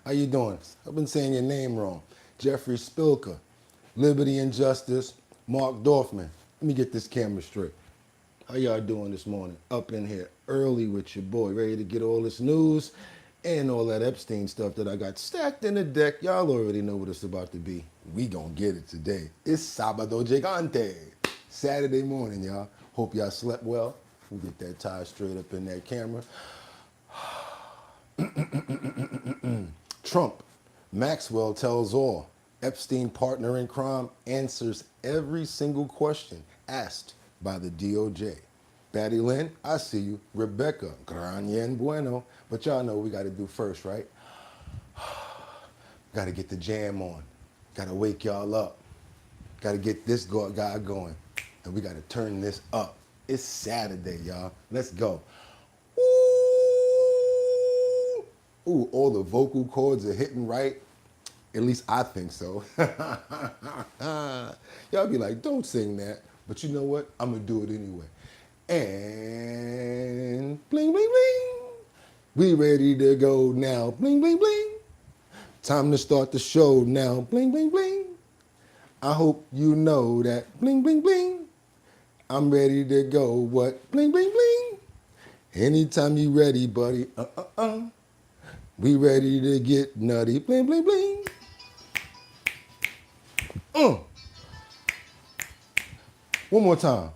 How you doing? I've been saying your name wrong. Jeffrey Spilker, Liberty and Justice, Mark Dorfman. Let me get this camera straight. How y'all doing this morning? Up in here early with your boy, ready to get all this news and all that Epstein stuff that I got stacked in the deck. Y'all already know what it's about to be. We gonna get it today. It's Sábado Gigante. Saturday morning, y'all. Hope y'all slept well. We'll get that tie straight up in that camera. Trump, Maxwell tells all. Epstein partner in crime answers every single question asked by the DOJ. Batty Lynn, I see you. Rebecca, gran bueno. But y'all know what we got to do first, right? Got to get the jam on. Got to wake y'all up. Got to get this guy going. And we got to turn this up. It's Saturday, y'all. Let's go. Ooh, all the vocal cords are hitting right. At least I think so. Y'all be like, don't sing that. But you know what? I'm going to do it anyway. And bling, bling, bling. We ready to go now. Bling, bling, bling. Time to start the show now. Bling, bling, bling. I hope you know that. Bling, bling, bling. I'm ready to go. What? Bling, bling, bling. Anytime you ready, buddy. We ready to get nutty. Bling, bling, bling. One more time.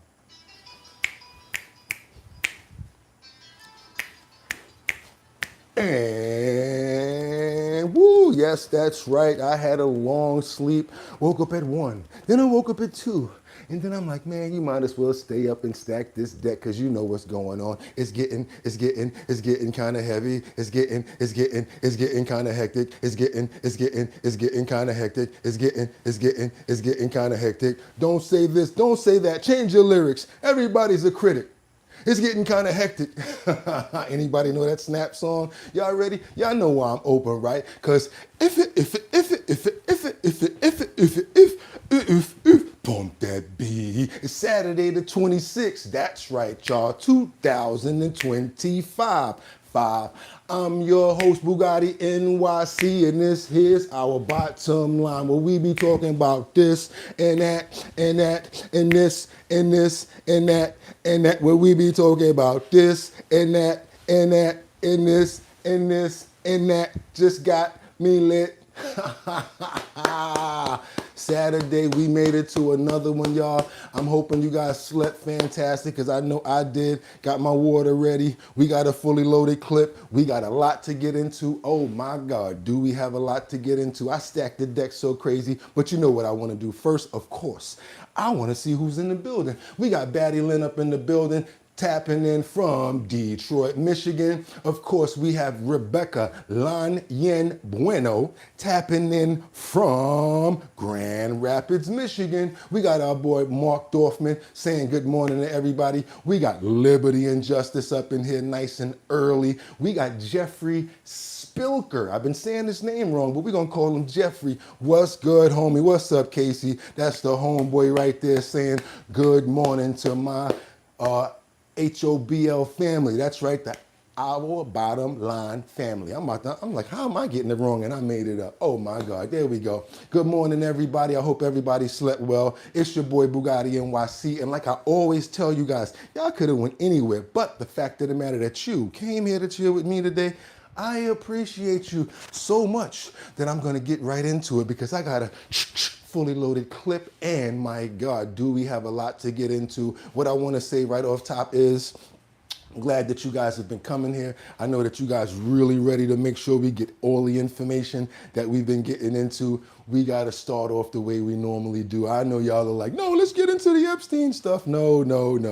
And woo, yes, that's right. I had a long sleep. Woke up at 1. Then I woke up at 2. And then I'm like, man, you might as well stay up and stack this deck because you know what's going on. It's getting kind of heavy. It's getting kind of hectic. It's getting kind of hectic. It's getting kind of hectic. Don't say this, don't say that. Change your lyrics. Everybody's a critic. It's getting kind of hectic. Anybody know that Snap song? Y'all ready? Y'all know why I'm open, right? Because if bump that beat. It's Saturday the 26th. That's right, y'all. 2025. I'm your host, Bugatti NYC, and this here's our bottom line, where we be talking about this and that and that and this and this and that and that, where we be talking about this and that and that and this and this and that. Just got me lit. Saturday, we made it to another one, y'all. I'm hoping you guys slept fantastic, because I know I did. Got my water ready. We got a fully loaded clip. We got a lot to get into. Oh my God, do we have a lot to get into? I stacked the deck so crazy, but you know what I want to do first, of course. I want to see who's in the building. We got Batty Lynn up in the building, tapping in from Detroit, Michigan. Of course, we have Rebecca Lanyen Bueno tapping in from Grand Rapids, Michigan. We got our boy Mark Dorfman saying good morning to everybody. We got Liberty and Justice up in here nice and early. We got Jeffrey Spilker. I've been saying his name wrong, but we're going to call him Jeffrey. What's good, homie? What's up, Casey? That's the homeboy right there saying good morning to my HOBL family. That's right, the Our Bottom Line family. I'm like, how am I getting it wrong? And I made it up. Oh my God, there we go. Good morning, everybody. I hope everybody slept well. It's your boy Bugatti NYC. And like I always tell you guys, y'all could have went anywhere, but the fact of the matter that you came here to chill with me today, I appreciate you so much that I'm going to get right into it, because I got a fully loaded clip, and my God, do we have a lot to get into. What I want to say right off top is, I'm glad that you guys have been coming here. I know that you guys really ready to make sure we get all the information that we've been getting into. We got to start off the way we normally do. I know y'all are like, no, let's get into the Epstein stuff. No.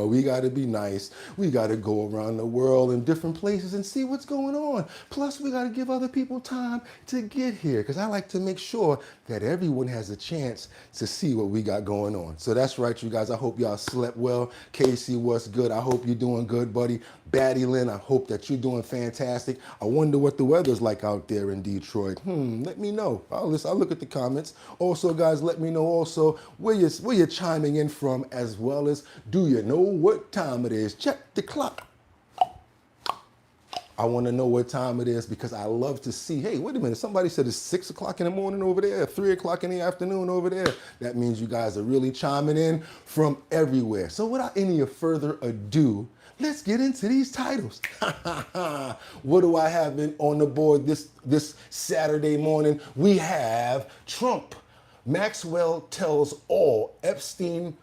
We got to be nice. We got to go around the world in different places and see what's going on. Plus, we got to give other people time to get here, because I like to make sure that everyone has a chance to see what we got going on. So that's right, you guys. I hope y'all slept well. Casey, what's good? I hope you're doing good, buddy. Batty Lynn, I hope that you're doing fantastic. I wonder what the weather's like out there in Detroit. Let me know. I'll look at the comments. Also, guys, let me know also where you're chiming in from, as well as, do you know what time it is? Check the clock. I want to know what time it is because I love to see, hey, wait a minute, somebody said it's 6 o'clock in the morning over there, 3 o'clock in the afternoon over there. That means you guys are really chiming in from everywhere. So without any further ado, let's get into these titles. What do I have on the board this Saturday morning? We have Trump. Maxwell tells all Epstein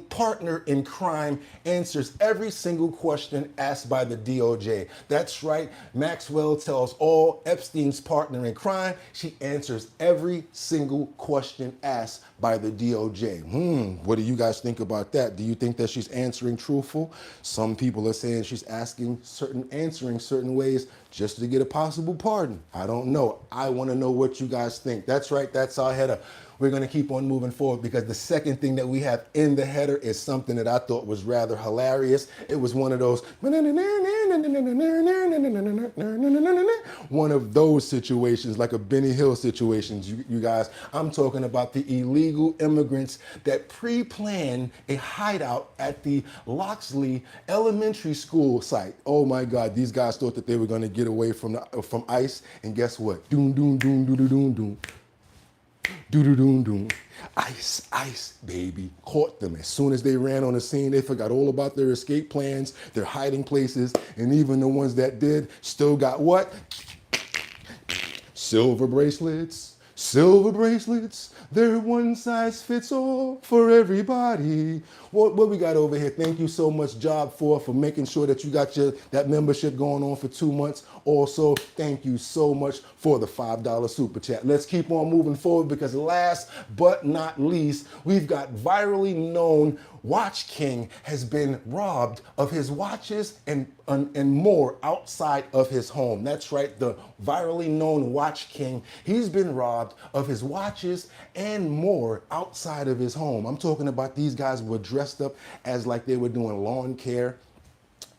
partner in crime answers every single question asked by the DOJ. That's right, Maxwell tells all Epstein's partner in crime. She answers every single question asked by the DOJ. What do you guys think about that? Do you think that she's answering truthful? Some people are saying she's answering certain ways just to get a possible pardon. I don't know. I want to know what you guys think. That's right, that's our header. We're going to keep on moving forward because the second thing that we have in the header is something that I thought was rather hilarious. It was one of those, one of those situations, like a Benny Hill situations, you guys. I'm talking about the illegal immigrants that pre-planned a hideout at the Loxley elementary school site. Oh my God, these guys thought that they were going to get away from ICE, and guess what? Doom, doom, doom, doom, doom, doom. Doo-doo-doom-doom. ICE, baby. Caught them. As soon as they ran on the scene, they forgot all about their escape plans, their hiding places, and even the ones that did still got what? Silver bracelets. Silver bracelets. They're one size fits all for everybody. What we got over here? Thank you so much, Job 4, for making sure that you got that membership going on for 2 months. Also, thank you so much for the $5 super chat. Let's keep on moving forward because last but not least, we've got virally known Watch King has been robbed of his watches and more outside of his home. That's right, the virally known Watch King. He's been robbed of his watches and more outside of his home. I'm talking about these guys were dressed up as like they were doing lawn care.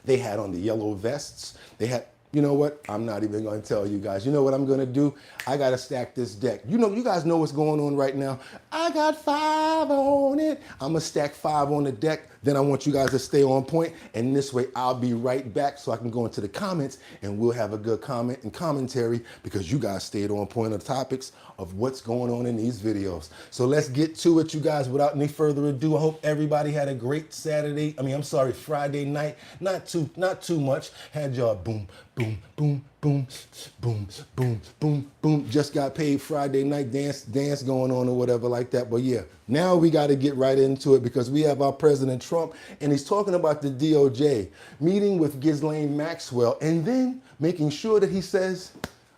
They had on the yellow vests. They had, you know what? I'm not even going to tell you guys. You know what I'm going to do? I got to stack this deck. You guys know what's going on right now. I got 5 on it. I'm going to stack 5 on the deck. Then I want you guys to stay on point. And this way I'll be right back so I can go into the comments and we'll have a good comment and commentary because you guys stayed on point of the topics of what's going on in these videos. So let's get to it, you guys, without any further ado. I hope everybody had a great Friday night. Not too much. Had y'all boom, boom, boom, boom, boom, boom, boom, boom. Just got paid Friday night dance going on or whatever like that. But yeah, now we got to get right into it because we have our President Trump and he's talking about the DOJ meeting with Ghislaine Maxwell and then making sure that he says,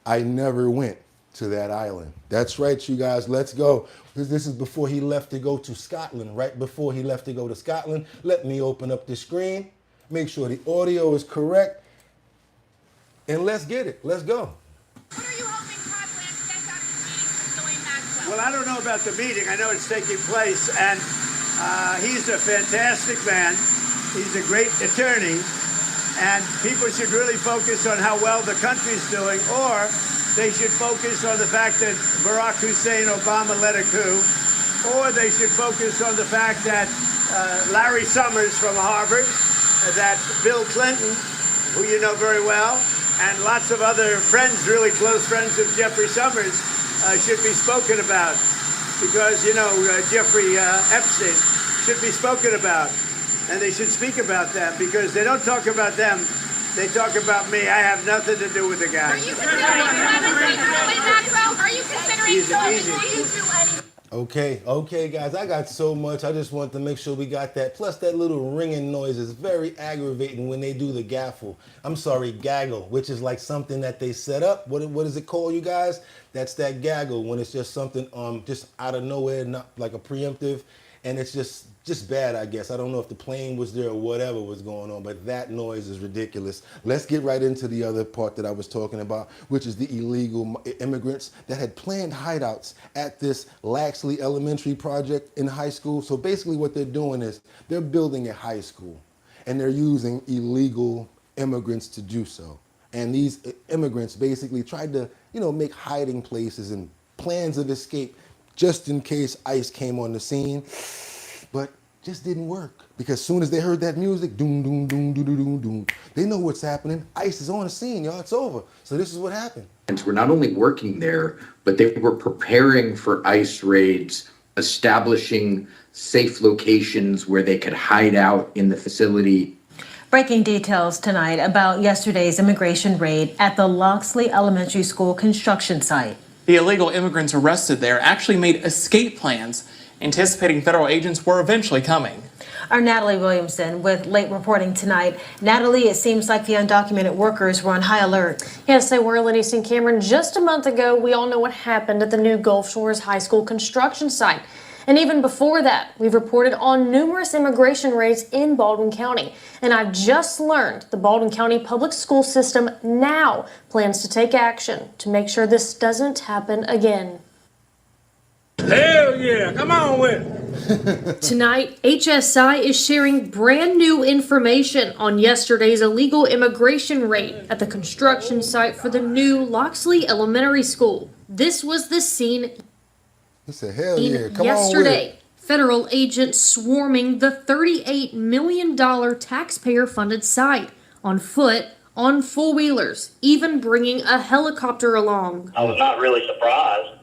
I never went to that island. That's right, you guys, let's go. This is before he left to go to Scotland, right before he left to go to Scotland. Let me open up the screen, make sure the audio is correct, and let's get it. Let's go. What are you hoping Todd Blanche gets out of this meeting with Ghislaine Maxwell? Well, I don't know about the meeting. I know it's taking place, and he's a fantastic man. He's a great attorney, and people should really focus on how well the country's doing, or they should focus on the fact that Barack Hussein Obama led a coup, or they should focus on the fact that Larry Summers from Harvard, that Bill Clinton, who you know very well, and lots of other friends, really close friends of Jeffrey Summers, should be spoken about. Because, Jeffrey Epstein should be spoken about. And they should speak about them because they don't talk about them. They talk about me. I have nothing to do with the guy. Are you considering Maxwell? Are you considering Okay, guys, I got so much. I just wanted to make sure we got that. Plus, that little ringing noise is very aggravating when they do the gaggle, which is like something that they set up. What is it called, you guys? That's that gaggle when it's just something just out of nowhere, not like a preemptive, and it's just bad, I guess. I don't know if the plane was there or whatever was going on, but that noise is ridiculous. Let's get right into the other part that I was talking about, which is the illegal immigrants that had planned hideouts at this Loxley Elementary project in high school. So basically what they're doing is they're building a high school and they're using illegal immigrants to do so. And these immigrants basically tried to, make hiding places and plans of escape just in case ICE came on the scene. But Just didn't work. Because as soon as they heard that music, doom, doom, doom, doom, doom, doom, doom, they know what's happening. ICE is on the scene, y'all. It's over. So this is what happened. And were not only working there, but they were preparing for ICE raids, establishing safe locations where they could hide out in the facility. Breaking details tonight about yesterday's immigration raid at the Loxley Elementary School construction site. The illegal immigrants arrested there actually made escape plans, anticipating federal agents were eventually coming. Our Natalie Williamson with late reporting tonight. Natalie, it seems like the undocumented workers were on high alert. Yes, they were, Lenny St. Cameron. Just a month ago, we all know what happened at the new Gulf Shores High School construction site. And even before that, we've reported on numerous immigration raids in Baldwin County. And I've just learned the Baldwin County public school system now plans to take action to make sure this doesn't happen again. Hell yeah, come on with it. Tonight, HSI is sharing brand new information on yesterday's illegal immigration raid at the construction site for the new Loxley Elementary School. This was the scene He said, hell yeah, come yesterday. on with it. Federal agents swarming the $38 million taxpayer-funded site on foot, on four-wheelers, even bringing a helicopter along. I was not really surprised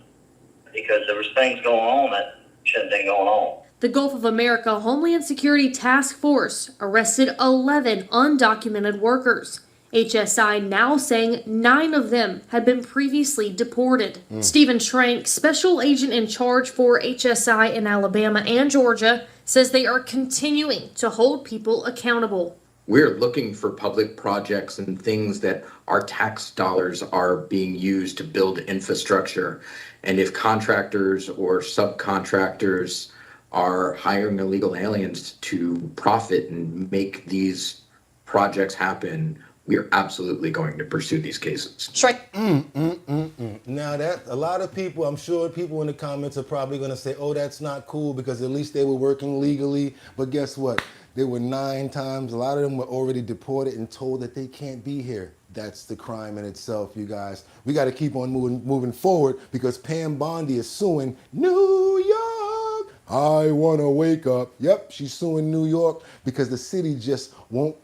because there was things going on that shouldn't have been going on. The Gulf of America Homeland Security Task Force arrested 11 undocumented workers. HSI now saying 9 of them had been previously deported. Stephen Schrank, special agent in charge for HSI in Alabama and Georgia, says they are continuing to hold people accountable. We're looking for public projects and things that our tax dollars are being used to build infrastructure. And if contractors or subcontractors are hiring illegal aliens to profit and make these projects happen, we are absolutely going to pursue these cases. Now that a lot of people, I'm sure people in the comments are probably going to say, oh, that's not cool because at least they were working legally. But guess what? There were 9 times. A lot of them were already deported and told that they can't be here. That's the crime in itself, you guys. We got to keep on moving forward because Pam Bondi is suing New York. I want to wake up. Yep, she's suing New York because the city just won't,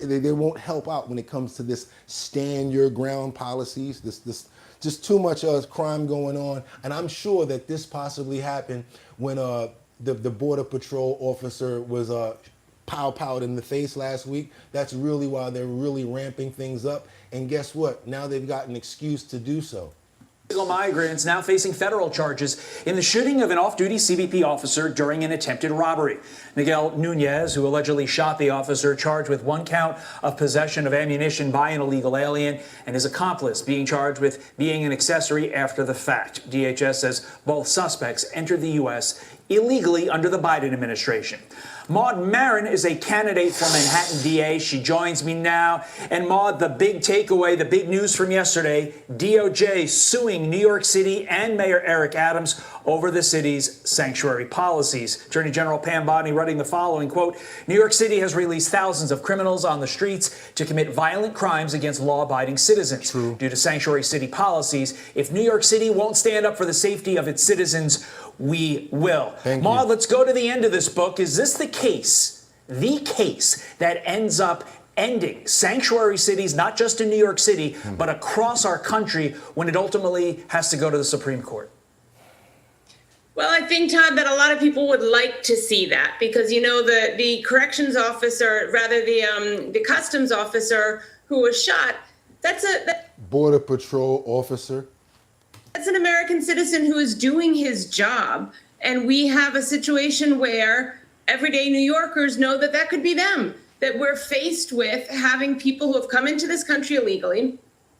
they won't help out when it comes to this stand your ground policies, this just too much crime going on. And I'm sure that this possibly happened when the Border Patrol officer was pow-powed in the face last week. That's really why they're really ramping things up. And guess what? Now they've got an excuse to do so. Illegal migrants now facing federal charges in the shooting of an off-duty CBP officer during an attempted robbery. Miguel Nunez, who allegedly shot the officer, charged with 1 count of possession of ammunition by an illegal alien, and his accomplice being charged with being an accessory after the fact. DHS says both suspects entered the U.S. illegally under the Biden administration. Maud Marin is a candidate for Manhattan DA. She joins me now. And Maud, the big takeaway, the big news from yesterday, DOJ suing New York City and Mayor Eric Adams over the city's sanctuary policies. Attorney General Pam Bondi writing the following, quote, New York City has released thousands of criminals on the streets to commit violent crimes against law-abiding citizens. True. Due to sanctuary city policies, if New York City won't stand up for the safety of its citizens, we will. Maud, let's go to the end of this book. Is this the case that ends up ending sanctuary cities, not just in New York City, but across our country when it ultimately has to go to the Supreme Court? Well, I think, Todd, that a lot of people would like to see that because, you know, the corrections officer, rather the customs officer who was shot, that's Border Patrol officer. That's an American citizen who is doing his job. And we have a situation where everyday New Yorkers know that that could be them, that we're faced with having people who have come into this country illegally,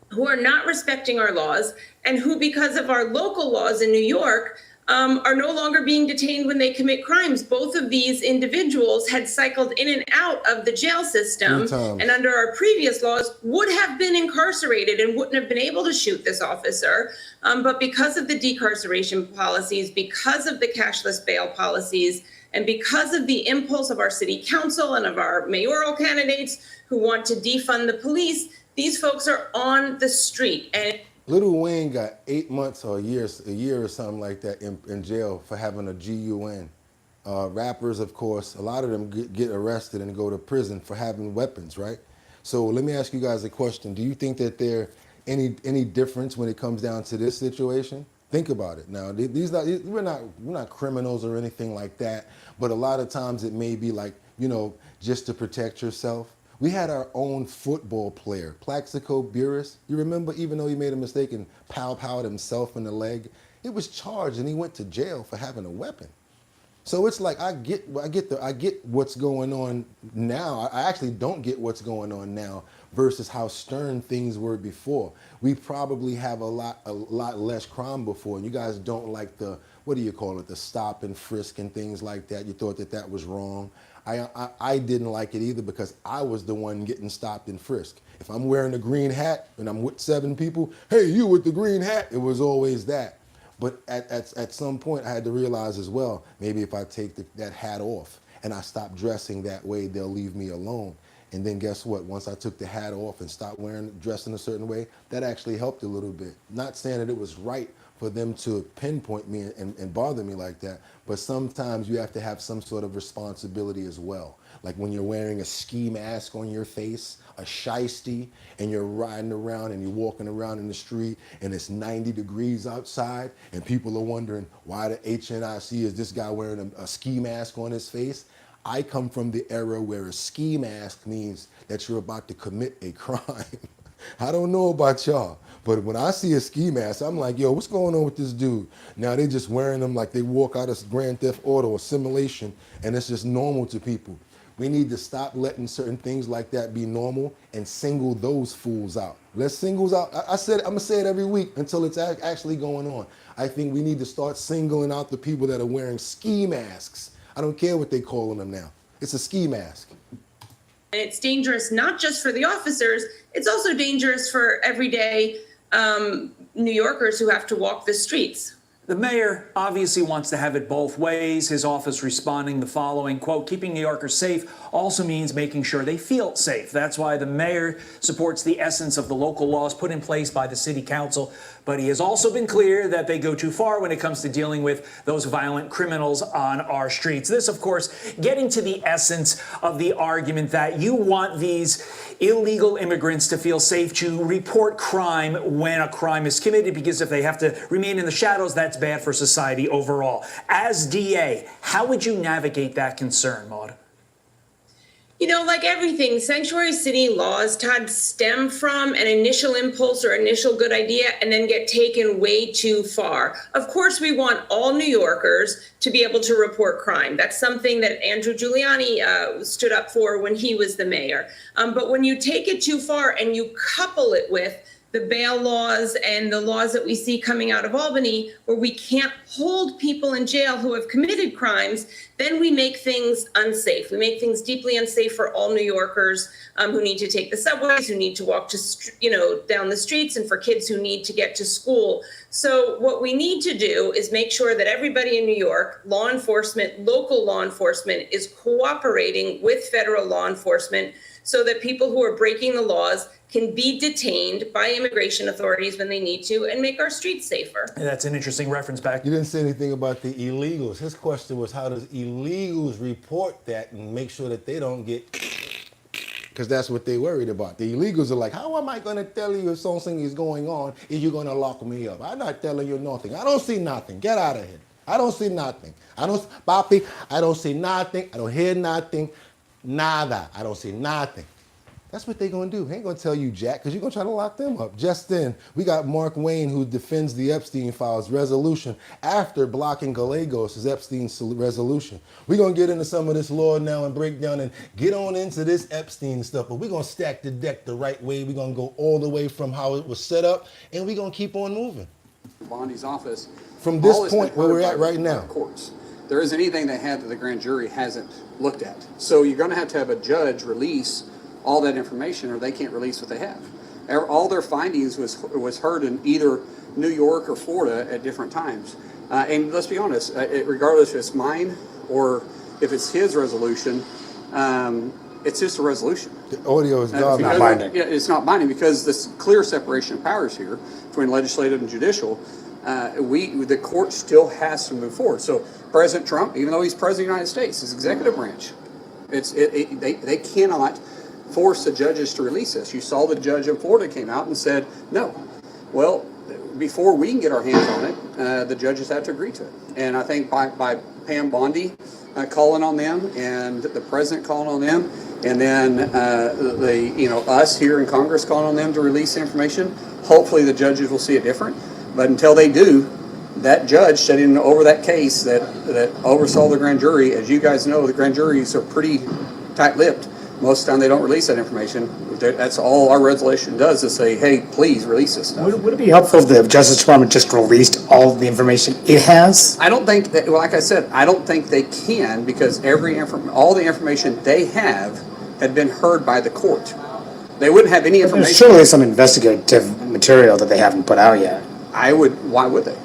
who are not respecting our laws, and who, because of our local laws in New York, are no longer being detained when they commit crimes. Both of these individuals had cycled in and out of the jail system, and under our previous laws would have been incarcerated and wouldn't have been able to shoot this officer. But because of the decarceration policies, because of the cashless bail policies, and because of the impulse of our city council and of our mayoral candidates who want to defund the police, these folks are on the street. And Lil Wayne got 8 months or a year or something like that in jail for having a GUN. Rappers, of course, a lot of them get arrested and go to prison for having weapons, right? So let me ask you guys a question. Do you think that there any difference when it comes down to this situation? Think about it. Now, we're not criminals or anything like that, but a lot of times it may be like, you know, just to protect yourself. We had our own football player, Plaxico Burress. You remember, even though he made a mistake and pow-powed himself in the leg, he was charged and he went to jail for having a weapon. So it's like I get what's going on now. I actually don't get what's going on now versus how stern things were before. We probably have a lot less crime before. And you guys don't like the, what do you call it, the stop and frisk and things like that. You thought that was wrong. I didn't like it either because I was the one getting stopped and frisked. If I'm wearing a green hat and I'm with 7 people, hey, you with the green hat, it was always that. But at some point, I had to realize as well, maybe if I take that hat off and I stop dressing that way, they'll leave me alone. And then guess what? Once I took the hat off and stopped dressing a certain way, that actually helped a little bit. Not saying that it was right for them to pinpoint me and bother me like that, but sometimes you have to have some sort of responsibility as well. Like when you're wearing a ski mask on your face, a shiesty, and you're riding around and you're walking around in the street and it's 90 degrees outside and people are wondering why the HNIC is this guy wearing a ski mask on his face. I come from the era where a ski mask means that you're about to commit a crime. I don't know about y'all, but when I see a ski mask, I'm like, yo, what's going on with this dude? Now they just wearing them like they walk out of Grand Theft Auto or Simulation, and it's just normal to people. We need to stop letting certain things like that be normal and single those fools out. Let's singles out. I'm gonna say it every week until it's actually going on. I think we need to start singling out the people that are wearing ski masks. I don't care what they calling them now. It's a ski mask. And it's dangerous not just for the officers, it's also dangerous for everyday New Yorkers who have to walk the streets. The mayor obviously wants to have it both ways. His office responding the following, quote, keeping New Yorkers safe also means making sure they feel safe. That's why the mayor supports the essence of the local laws put in place by the city council. But he has also been clear that they go too far when it comes to dealing with those violent criminals on our streets. This, of course, getting to the essence of the argument that you want these illegal immigrants to feel safe to report crime when a crime is committed, because if they have to remain in the shadows, that's bad for society overall. As DA, how would you navigate that concern, Maude? You know, like everything, sanctuary city laws, Todd, stem from an initial impulse or initial good idea and then get taken way too far. Of course, we want all New Yorkers to be able to report crime. That's something that Andrew Giuliani stood up for when he was the mayor. But when you take it too far and you couple it with the bail laws and the laws that we see coming out of Albany, where we can't hold people in jail who have committed crimes, then we make things unsafe. We make things deeply unsafe for all New Yorkers who need to take the subways, who need to walk to, down the streets, and for kids who need to get to school. So what we need to do is make sure that everybody in New York, law enforcement, local law enforcement, is cooperating with federal law enforcement so that people who are breaking the laws can be detained by immigration authorities when they need to and make our streets safer. That's an interesting reference back. You didn't say anything about the illegals. His question was, how does illegals report that and make sure that they don't get, because that's what they worried about. The illegals are like, how am I going to tell you if something is going on if you're going to lock me up? I'm not telling you nothing. I don't see nothing. Get out of here. I don't see nothing. Papi, I don't see nothing. I don't hear nothing. Nada. I don't see nothing. That's what they're going to do. They ain't going to tell you jack because you're going to try to lock them up. Just then, we got Mark Wayne, who defends the Epstein files resolution after blocking Gallegos' Epstein resolution. We're going to get into some of this law now and break down and get on into this Epstein stuff. But we're going to stack the deck the right way. We're going to go all the way from how it was set up, and we're going to keep on moving. Bondi's office. From this point where we're at right now. Courts. There isn't anything they have that the grand jury hasn't looked at. So you're going to have a judge release all that information, or they can't release what they have. All their findings was heard in either New York or Florida at different times. And let's be honest, regardless if it's mine or if it's his resolution, it's just a resolution. The audio is not binding. Yeah, it's not binding because this clear separation of powers here between legislative and judicial. the court still has to move forward. So President Trump, even though he's president of the United States, his executive branch, they cannot force the judges to release this. You saw the judge in Florida came out and said no. Well, before we can get our hands on it, the judges have to agree to it. And I think by Pam Bondi calling on them and the president calling on them, and then us here in Congress calling on them to release the information, hopefully the judges will see it different. But until they do, that judge sitting over that case that oversaw the grand jury, as you guys know, the grand juries are pretty tight-lipped. Most of the time they don't release that information. That's all our resolution does, is say, hey, please release this stuff. Would it be helpful if the Justice Department just released all the information it has? I don't think that, well, like I said, I don't think they can, because all the information they have had been heard by the court. They wouldn't have any information. There's surely some investigative material that they haven't put out yet. Why would they?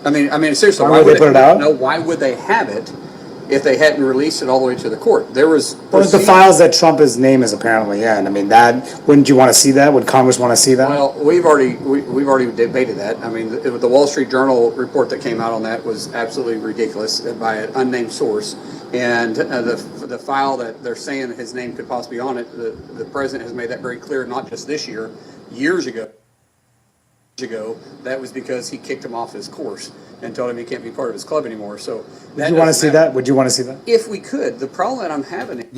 I mean, seriously, why would they put it out? No, why would they have it if they hadn't released it all the way to the court? There was the files that Trump's name is apparently in. I mean, wouldn't you want to see that? Would Congress want to see that? Well, we've already debated that. I mean, the Wall Street Journal report that came out on that was absolutely ridiculous by an unnamed source. And the file that they're saying his name could possibly be on it, the president has made that very clear, not just this year, years ago. That was because he kicked him off his course and told him he can't be part of his club anymore. So would you want to see that? Would you want to see that? If we could. The problem that I'm having.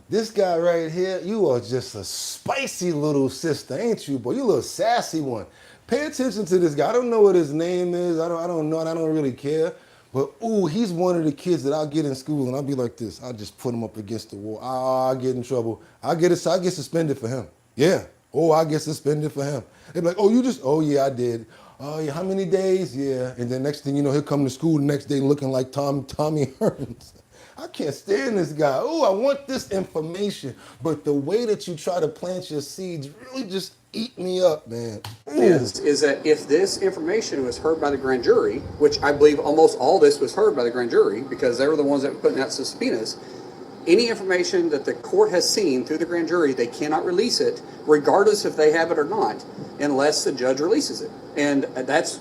This guy right here, you are just a spicy little sister, ain't you, boy? You a little sassy one. Pay attention to this guy. I don't know what his name is. I don't know, and I don't really care. But he's one of the kids that I'll get in school and I'll be like this. I'll just put him up against the wall. I'll get in trouble. I get suspended for him. Yeah. I get suspended for him. They're like, yeah, I did. Oh, yeah, how many days? Yeah. And then next thing you know, he'll come to school the next day looking like Tommy Hearns. I can't stand this guy. I want this information. But the way that you try to plant your seeds really just eat me up, man. Is that if this information was heard by the grand jury, which I believe almost all this was heard by the grand jury because they were the ones that were putting out subpoenas, any information that the court has seen through the grand jury, they cannot release it, regardless if they have it or not, unless the judge releases it. And that's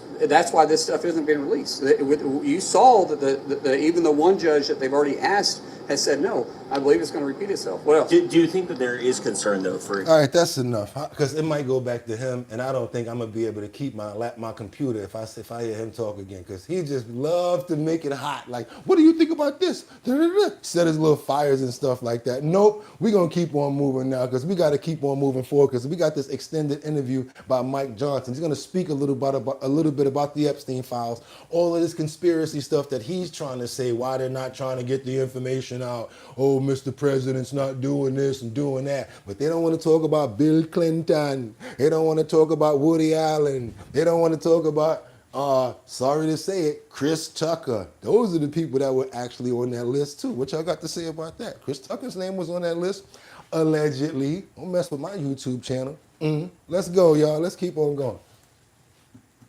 why this stuff isn't being released. You saw that even the one judge that they've already asked has said, no, I believe it's going to repeat itself. What else? Do you think that there is concern, though, for... All right, that's enough, because it might go back to him, and I don't think I'm going to be able to keep my computer if I hear him talk again, because he just loves to make it hot. Like, what do you think about this? Set his little fires and stuff like that. Nope, we're going to keep on moving now, because we got to keep on moving forward, because we got this extended interview by Mike Johnson. He's going to speak a little bit about the Epstein files, all of this conspiracy stuff that he's trying to say, why they're not trying to get the information out. Oh, Mr. President's not doing this and doing that. But they don't want to talk about Bill Clinton. They don't want to talk about Woody Allen. They don't want to talk about, sorry to say it, Chris Tucker. Those are the people that were actually on that list too. What y'all got to say about that? Chris Tucker's name was on that list, allegedly. Don't mess with my YouTube channel. Let's go, y'all. Let's keep on going.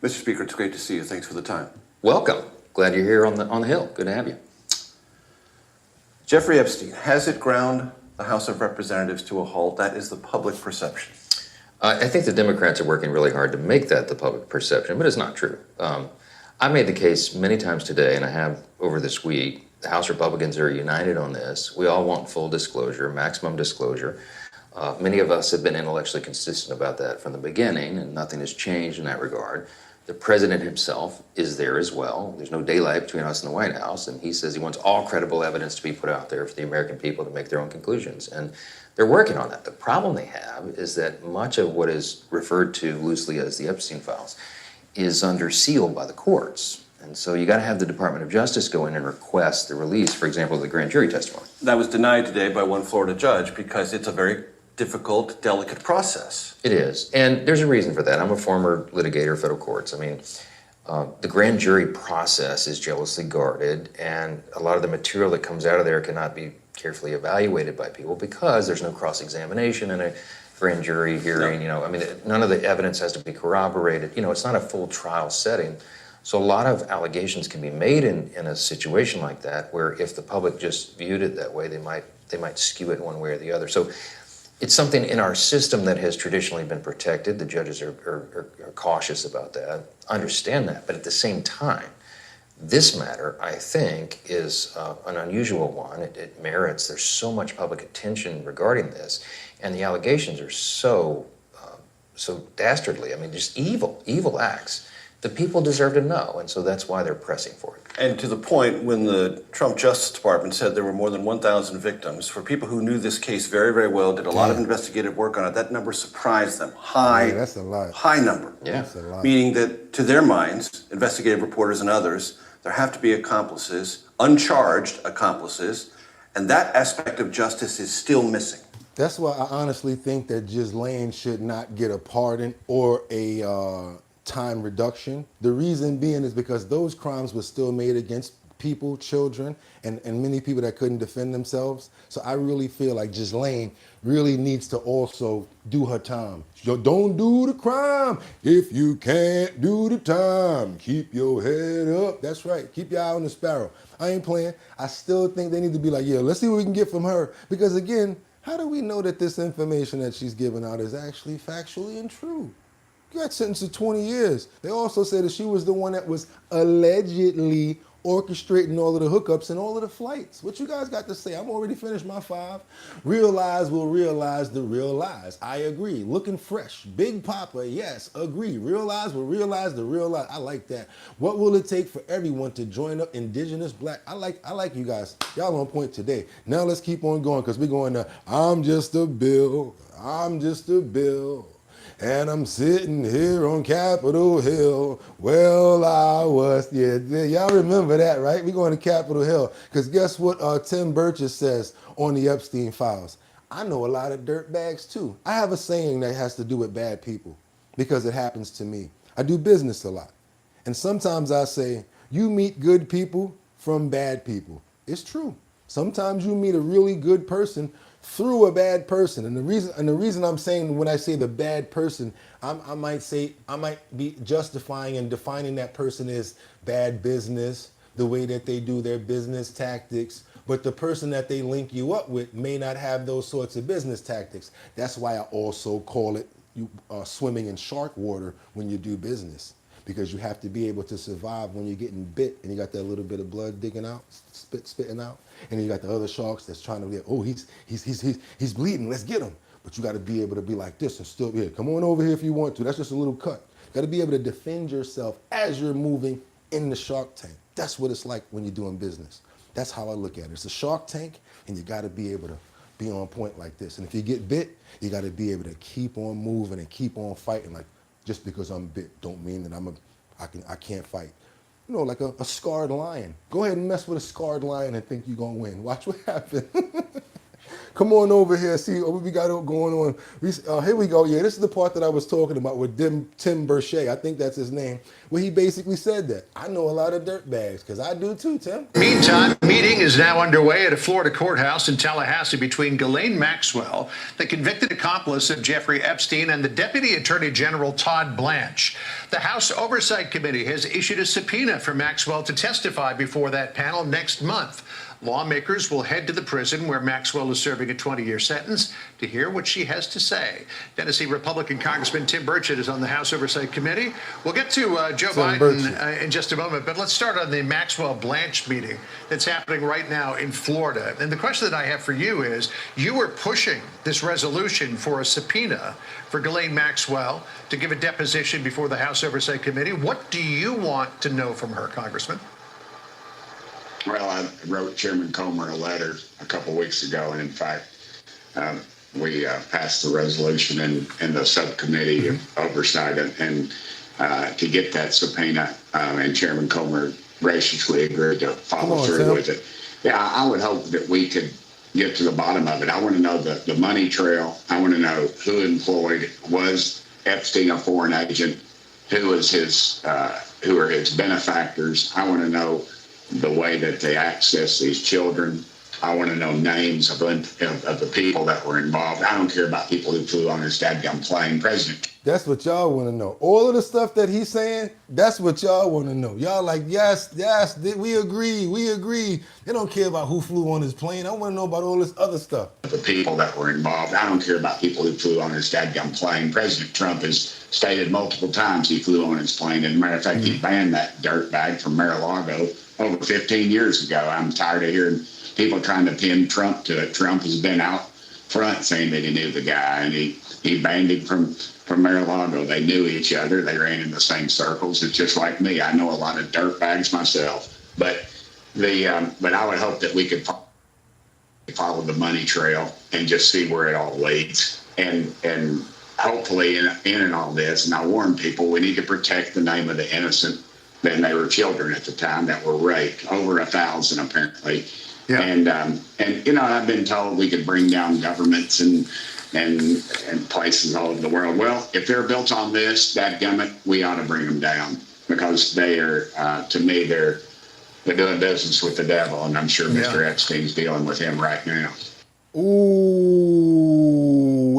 Mr. Speaker, it's great to see you. Thanks for the time. Welcome. Glad you're here on the Hill. Good to have you. Jeffrey Epstein, has it ground the House of Representatives to a halt? That is the public perception. I think the Democrats are working really hard to make that the public perception, but it's not true. I made the case many times today, and I have over this week. The House Republicans are united on this. We all want full disclosure, maximum disclosure. Many of us have been intellectually consistent about that from the beginning, and nothing has changed in that regard. The president himself is there as well. There's no daylight between us and the White House, and he says he wants all credible evidence to be put out there for the American people to make their own conclusions. And they're working on that. The problem they have is that much of what is referred to loosely as the Epstein files is under seal by the courts. And so you got to have the Department of Justice go in and request the release, for example, of the grand jury testimony. That was denied today by one Florida judge because it's a very difficult, delicate process. It is, and there's a reason for that. I'm a former litigator, federal courts. I mean, the grand jury process is jealously guarded, and a lot of the material that comes out of there cannot be carefully evaluated by people because there's no cross-examination in a grand jury hearing. I mean, none of the evidence has to be corroborated. It's not a full trial setting. So a lot of allegations can be made in a situation like that, where if the public just viewed it that way, they might skew it one way or the other. So It's something in our system that has traditionally been protected. The judges are cautious about that. I understand that, but at the same time, this matter, I think, is an unusual one. It merits, there's so much public attention regarding this, and the allegations are so dastardly. I mean, just evil acts. The people deserve to know, and so that's why they're pressing for it. And to the point, when the Trump Justice Department said there were more than 1,000 victims, for people who knew this case very, very well, did a lot of investigative work on it, that number surprised them. That's a lot. High number. Yeah. That's a lot. Meaning that, to their minds, investigative reporters and others, there have to be accomplices, uncharged accomplices, and that aspect of justice is still missing. That's why I honestly think that Ghislaine should not get a pardon or a time reduction. The reason being is because those crimes were still made against people, children, and many people that couldn't defend themselves. So I really feel like Ghislaine really needs to also do her time. Don't do the crime if you can't do the time. Keep your head up. That's right. Keep your eye on the sparrow. I ain't playing. I still think they need to be like, yeah, let's see what we can get from her. Because again, how do we know that this information that she's giving out is actually factually and true? You got sentenced to 20 years. They also say that she was the one that was allegedly orchestrating all of the hookups and all of the flights. What you guys got to say? I'm already finished my 5. Real lies will realize the real lies. I agree. Looking fresh. Big Papa, yes, agree. Real lies will realize the real lies. I like that. What will it take for everyone to join up? Indigenous, Black. I like you guys. Y'all on point today. Now let's keep on going because we're going to, I'm just a bill. I'm just a bill. And I'm sitting here on Capitol Hill. Well, I was, yeah, y'all remember that, right? We're going to Capitol Hill. Because guess what Tim Burgess says on the Epstein files? I know a lot of dirt bags too. I have a saying that has to do with bad people because it happens to me. I do business a lot. And sometimes I say, you meet good people from bad people. It's true. Sometimes you meet a really good person through a bad person. And the reason I'm saying when I say the bad person, I might be justifying and defining that person as bad business, the way that they do their business tactics, but the person that they link you up with may not have those sorts of business tactics. That's why I also call it swimming in shark water when you do business, because you have to be able to survive when you're getting bit and you got that little bit of blood digging out, spitting out, and then you got the other sharks that's trying to get, oh, he's bleeding, let's get him. But you got to be able to be like this and still, yeah, come on over here if you want to. That's just a little cut. You got to be able to defend yourself as you're moving in the shark tank. That's what it's like when you're doing business. That's how I look at it. It's a shark tank, and you got to be able to be on point like this. And if you get bit, you got to be able to keep on moving and keep on fighting. Like, just because I'm bit don't mean that I can't fight. You know, like a scarred lion. Go ahead and mess with a scarred lion and think you're gonna win. Watch what happens. Come on over here, see what we got going on. Here we go. Yeah, this is the part that I was talking about with Tim Burchett. I think that's his name. Where he basically said that. I know a lot of dirt bags, because I do too, Tim. Meantime, a meeting is now underway at a Florida courthouse in Tallahassee between Ghislaine Maxwell, the convicted accomplice of Jeffrey Epstein, and the Deputy Attorney General Todd Blanche. The House Oversight Committee has issued a subpoena for Maxwell to testify before that panel next month. Lawmakers will head to the prison where Maxwell is serving a 20-year sentence to hear what she has to say. Tennessee Republican Congressman Tim Burchett is on the House Oversight Committee. We'll get to Joe Biden in just a moment, but let's start on the Maxwell-Blanche meeting that's happening right now in Florida. And the question that I have for you is, you were pushing this resolution for a subpoena for Ghislaine Maxwell to give a deposition before the House Oversight Committee. What do you want to know from her, Congressman? Well, I wrote Chairman Comer a letter a couple weeks ago, and in fact, we passed the resolution in the subcommittee of oversight and to get that subpoena, and Chairman Comer graciously agreed to follow through with it. Yeah, I would hope that we could get to the bottom of it. I want to know the money trail. I want to know who employed. Was Epstein a foreign agent? Who are his benefactors? I want to know the way that they access these children. I want to know names of the people that were involved. I don't care about people who flew on his dadgum plane. President. That's what y'all want to know. All of the stuff that he's saying, that's what y'all want to know. Y'all like, yes, we agree. They don't care about who flew on his plane. I want to know about all this other stuff. The people that were involved. I don't care about people who flew on his dadgum plane. President Trump has stated multiple times he flew on his plane. As a matter of fact, he banned that dirtbag from Mar-a-Lago over 15 years ago. I'm tired of hearing people trying to pin Trump to it. Trump has been out front saying that he knew the guy, and he banned him from Mar-a-Lago. They knew each other. They ran in the same circles. It's just like me. I know a lot of dirtbags myself. But I would hope that we could follow the money trail and just see where it all leads. And hopefully in all this, and I warn people, we need to protect the name of the innocent. Then they were children at the time that were raped, over 1,000 apparently. Yeah. And you know, I've been told we could bring down governments and places all over the world. Well, if they're built on this, dadgummit, we ought to bring them down, because they are, to me, they're doing business with the devil, and I'm sure Mr. Epstein's dealing with him right now. Ooh,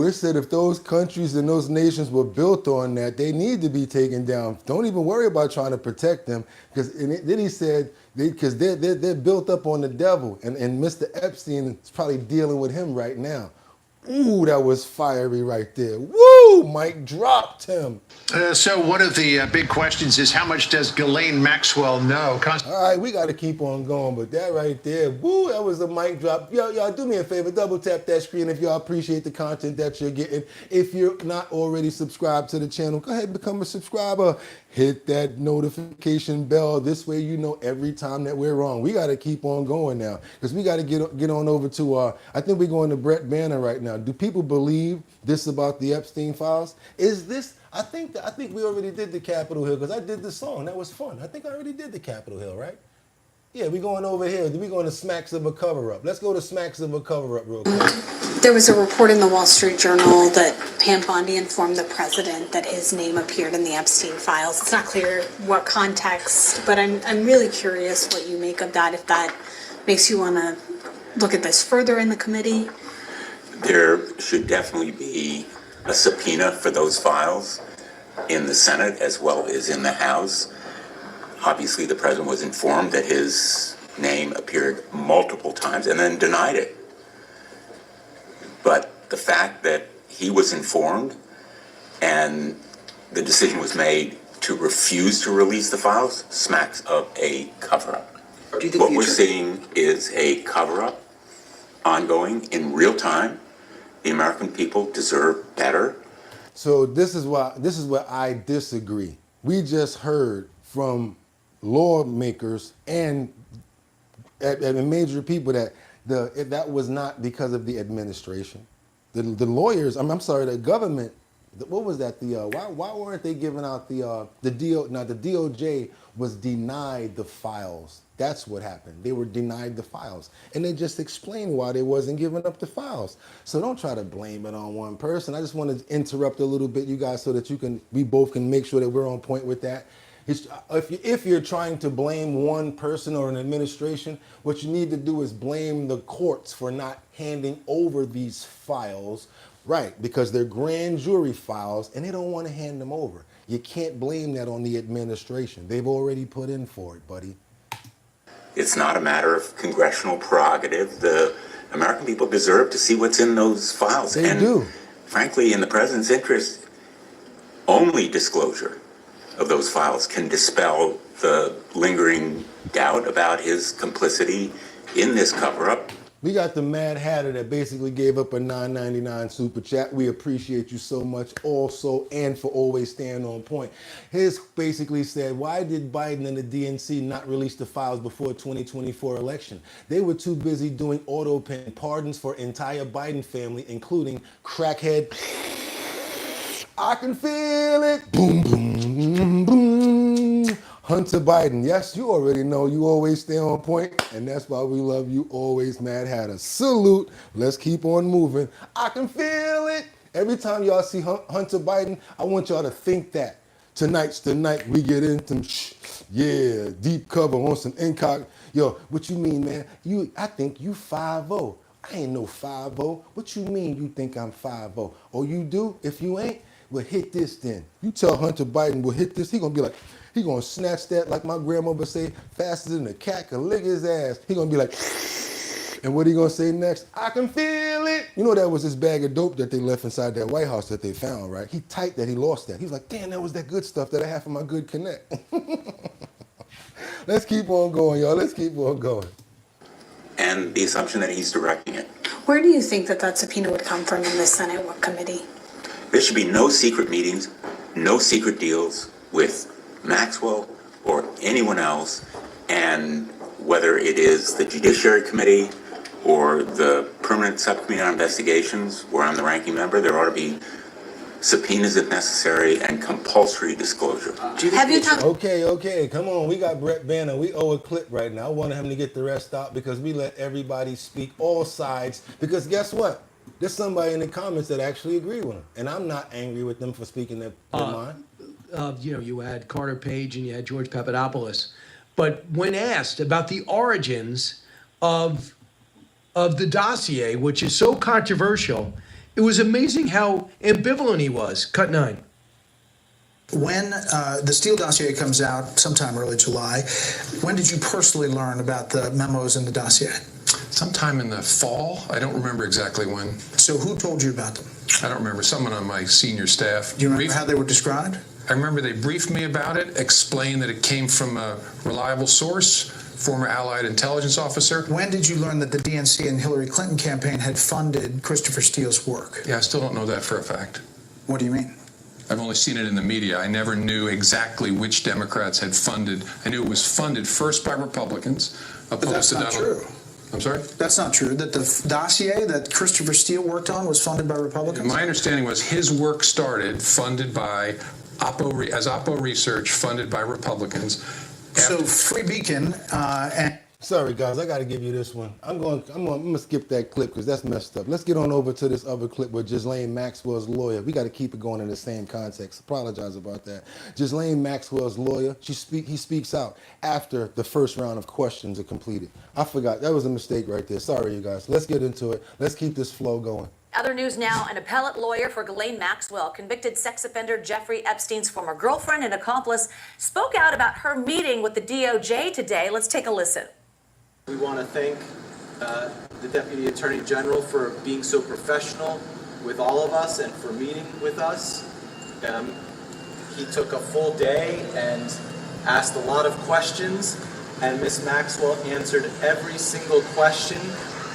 it said if those countries and those nations were built on that, they need to be taken down. Don't even worry about trying to protect them, because then he said, because they're built up on the devil, and Mr. Epstein is probably dealing with him right now. Ooh, that was fiery right there. Woo! Mike dropped him. So one of the big questions is, how much does Ghislaine Maxwell know? All right, we got to keep on going, but that right there, woo, that was a mic drop. Y'all do me a favor, double tap that screen if y'all appreciate the content that you're getting. If you're not already subscribed to the channel, go ahead and become a subscriber. Hit that notification bell. This way you know every time that we're on. We got to keep on going now, because we got to get on over to, I think we're going to Brett Banner right now. Do people believe this about the Epstein files? Is this, I think we already did the Capitol Hill, because I did the song. That was fun. I think I already did the Capitol Hill, right? Yeah, we're going over here. We're going to Smacks of a Cover-Up. Let's go to Smacks of a Cover-Up real quick. There was a report in the Wall Street Journal that Pam Bondi informed the president that his name appeared in the Epstein files. It's not clear what context, but I'm really curious what you make of that, if that makes you want to look at this further in the committee. There should definitely be a subpoena for those files in the Senate as well as in the House. Obviously, the president was informed that his name appeared multiple times and then denied it. But the fact that he was informed and the decision was made to refuse to release the files smacks of a cover-up. What we're seeing is a cover-up ongoing in real time. The American people deserve better. So this is where I disagree. We just heard from lawmakers and major people that that was not because of the administration. The lawyers, I'm sorry, the government. What was that? Why weren't they giving out the DOJ was denied the files. That's what happened. They were denied the files, and they just explained why they wasn't giving up the files. So don't try to blame it on one person. I just want to interrupt a little bit, you guys, so that we both can make sure that we're on point with that. If you're trying to blame one person or an administration, what you need to do is blame the courts for not handing over these files, right? Because they're grand jury files and they don't want to hand them over. You can't blame that on the administration. They've already put in for it, buddy. It's not a matter of congressional prerogative. The American people deserve to see what's in those files. They do. Frankly, in the president's interest, only disclosure of those files can dispel the lingering doubt about his complicity in this cover-up. We got the Mad Hatter that basically gave up a $9.99 super chat. We appreciate you so much also, and for always staying on point. His basically said, why did Biden and the DNC not release the files before 2024 election? They were too busy doing auto pen pardons for entire Biden family, including crackhead. I can feel it. Boom, boom, boom. Hunter Biden. Yes, you already know. You always stay on point, and that's why we love you always, Mad Hatter. Salute. Let's keep on moving. I can feel it. Every time y'all see Hunter Biden, I want y'all to think that. Tonight's the night we get into yeah, deep cover on some incog. Yo, what you mean, man? I think you 5'0". I ain't no 5'0". What you mean you think I'm 5'0"? Oh, you do? If you ain't, well, hit this then. You tell Hunter Biden we'll hit this, he gonna be like, he gonna snatch that like my grandmother say, faster than a cat can lick his ass. He gonna be like, and what he gonna say next? I can feel it. You know that was his bag of dope that they left inside that White House that they found, right? He typed that he lost that. He was like, damn, that was that good stuff that I had from my good connect. Let's keep on going, y'all. Let's keep on going. And the assumption that he's directing it. Where do you think that subpoena would come from in the Senate? What committee? There should be no secret meetings, no secret deals with Maxwell or anyone else, and whether it is the Judiciary Committee or the Permanent Subcommittee on Investigations, where I'm the ranking member, there ought to be subpoenas if necessary and compulsory disclosure. Have you talked? Okay, come on. We got Brett Banner. We owe a clip right now. I want him to get the rest out because we let everybody speak all sides. Because guess what? There's somebody in the comments that actually agree with him, and I'm not angry with them for speaking their mind. You had Carter Page and you had George Papadopoulos, but when asked about the origins of the dossier, which is so controversial, it was amazing how ambivalent he was. Cut 9. When the Steele dossier comes out sometime early July, when did you personally learn about the memos in the dossier? Sometime in the fall. I don't remember exactly when. So who told you about them? I don't remember. Someone on my senior staff. Do you remember how they were described? I remember they briefed me about it, explained that it came from a reliable source, former Allied intelligence officer. When did you learn that the DNC and Hillary Clinton campaign had funded Christopher Steele's work? Yeah, I still don't know that for a fact. What do you mean? I've only seen it in the media. I never knew exactly which Democrats had funded. I knew it was funded first by Republicans, opposed to Donald. That's not true. I'm sorry? That's not true. That the dossier that Christopher Steele worked on was funded by Republicans? My understanding was his work started funded by Oppo Research, funded by Republicans. So Free Beacon and... Sorry, guys, I got to give you this one. I'm gonna skip that clip because that's messed up. Let's get on over to this other clip with Ghislaine Maxwell's lawyer. We got to keep it going in the same context. Apologize about that. Ghislaine Maxwell's lawyer, he speaks out after the first round of questions are completed. I forgot. That was a mistake right there. Sorry, you guys. Let's get into it. Let's keep this flow going. Other news now, an appellate lawyer for Ghislaine Maxwell, convicted sex offender Jeffrey Epstein's former girlfriend and accomplice, spoke out about her meeting with the DOJ today. Let's take a listen. We want to thank the Deputy Attorney General for being so professional with all of us and for meeting with us. He took a full day and asked a lot of questions, and Ms. Maxwell answered every single question.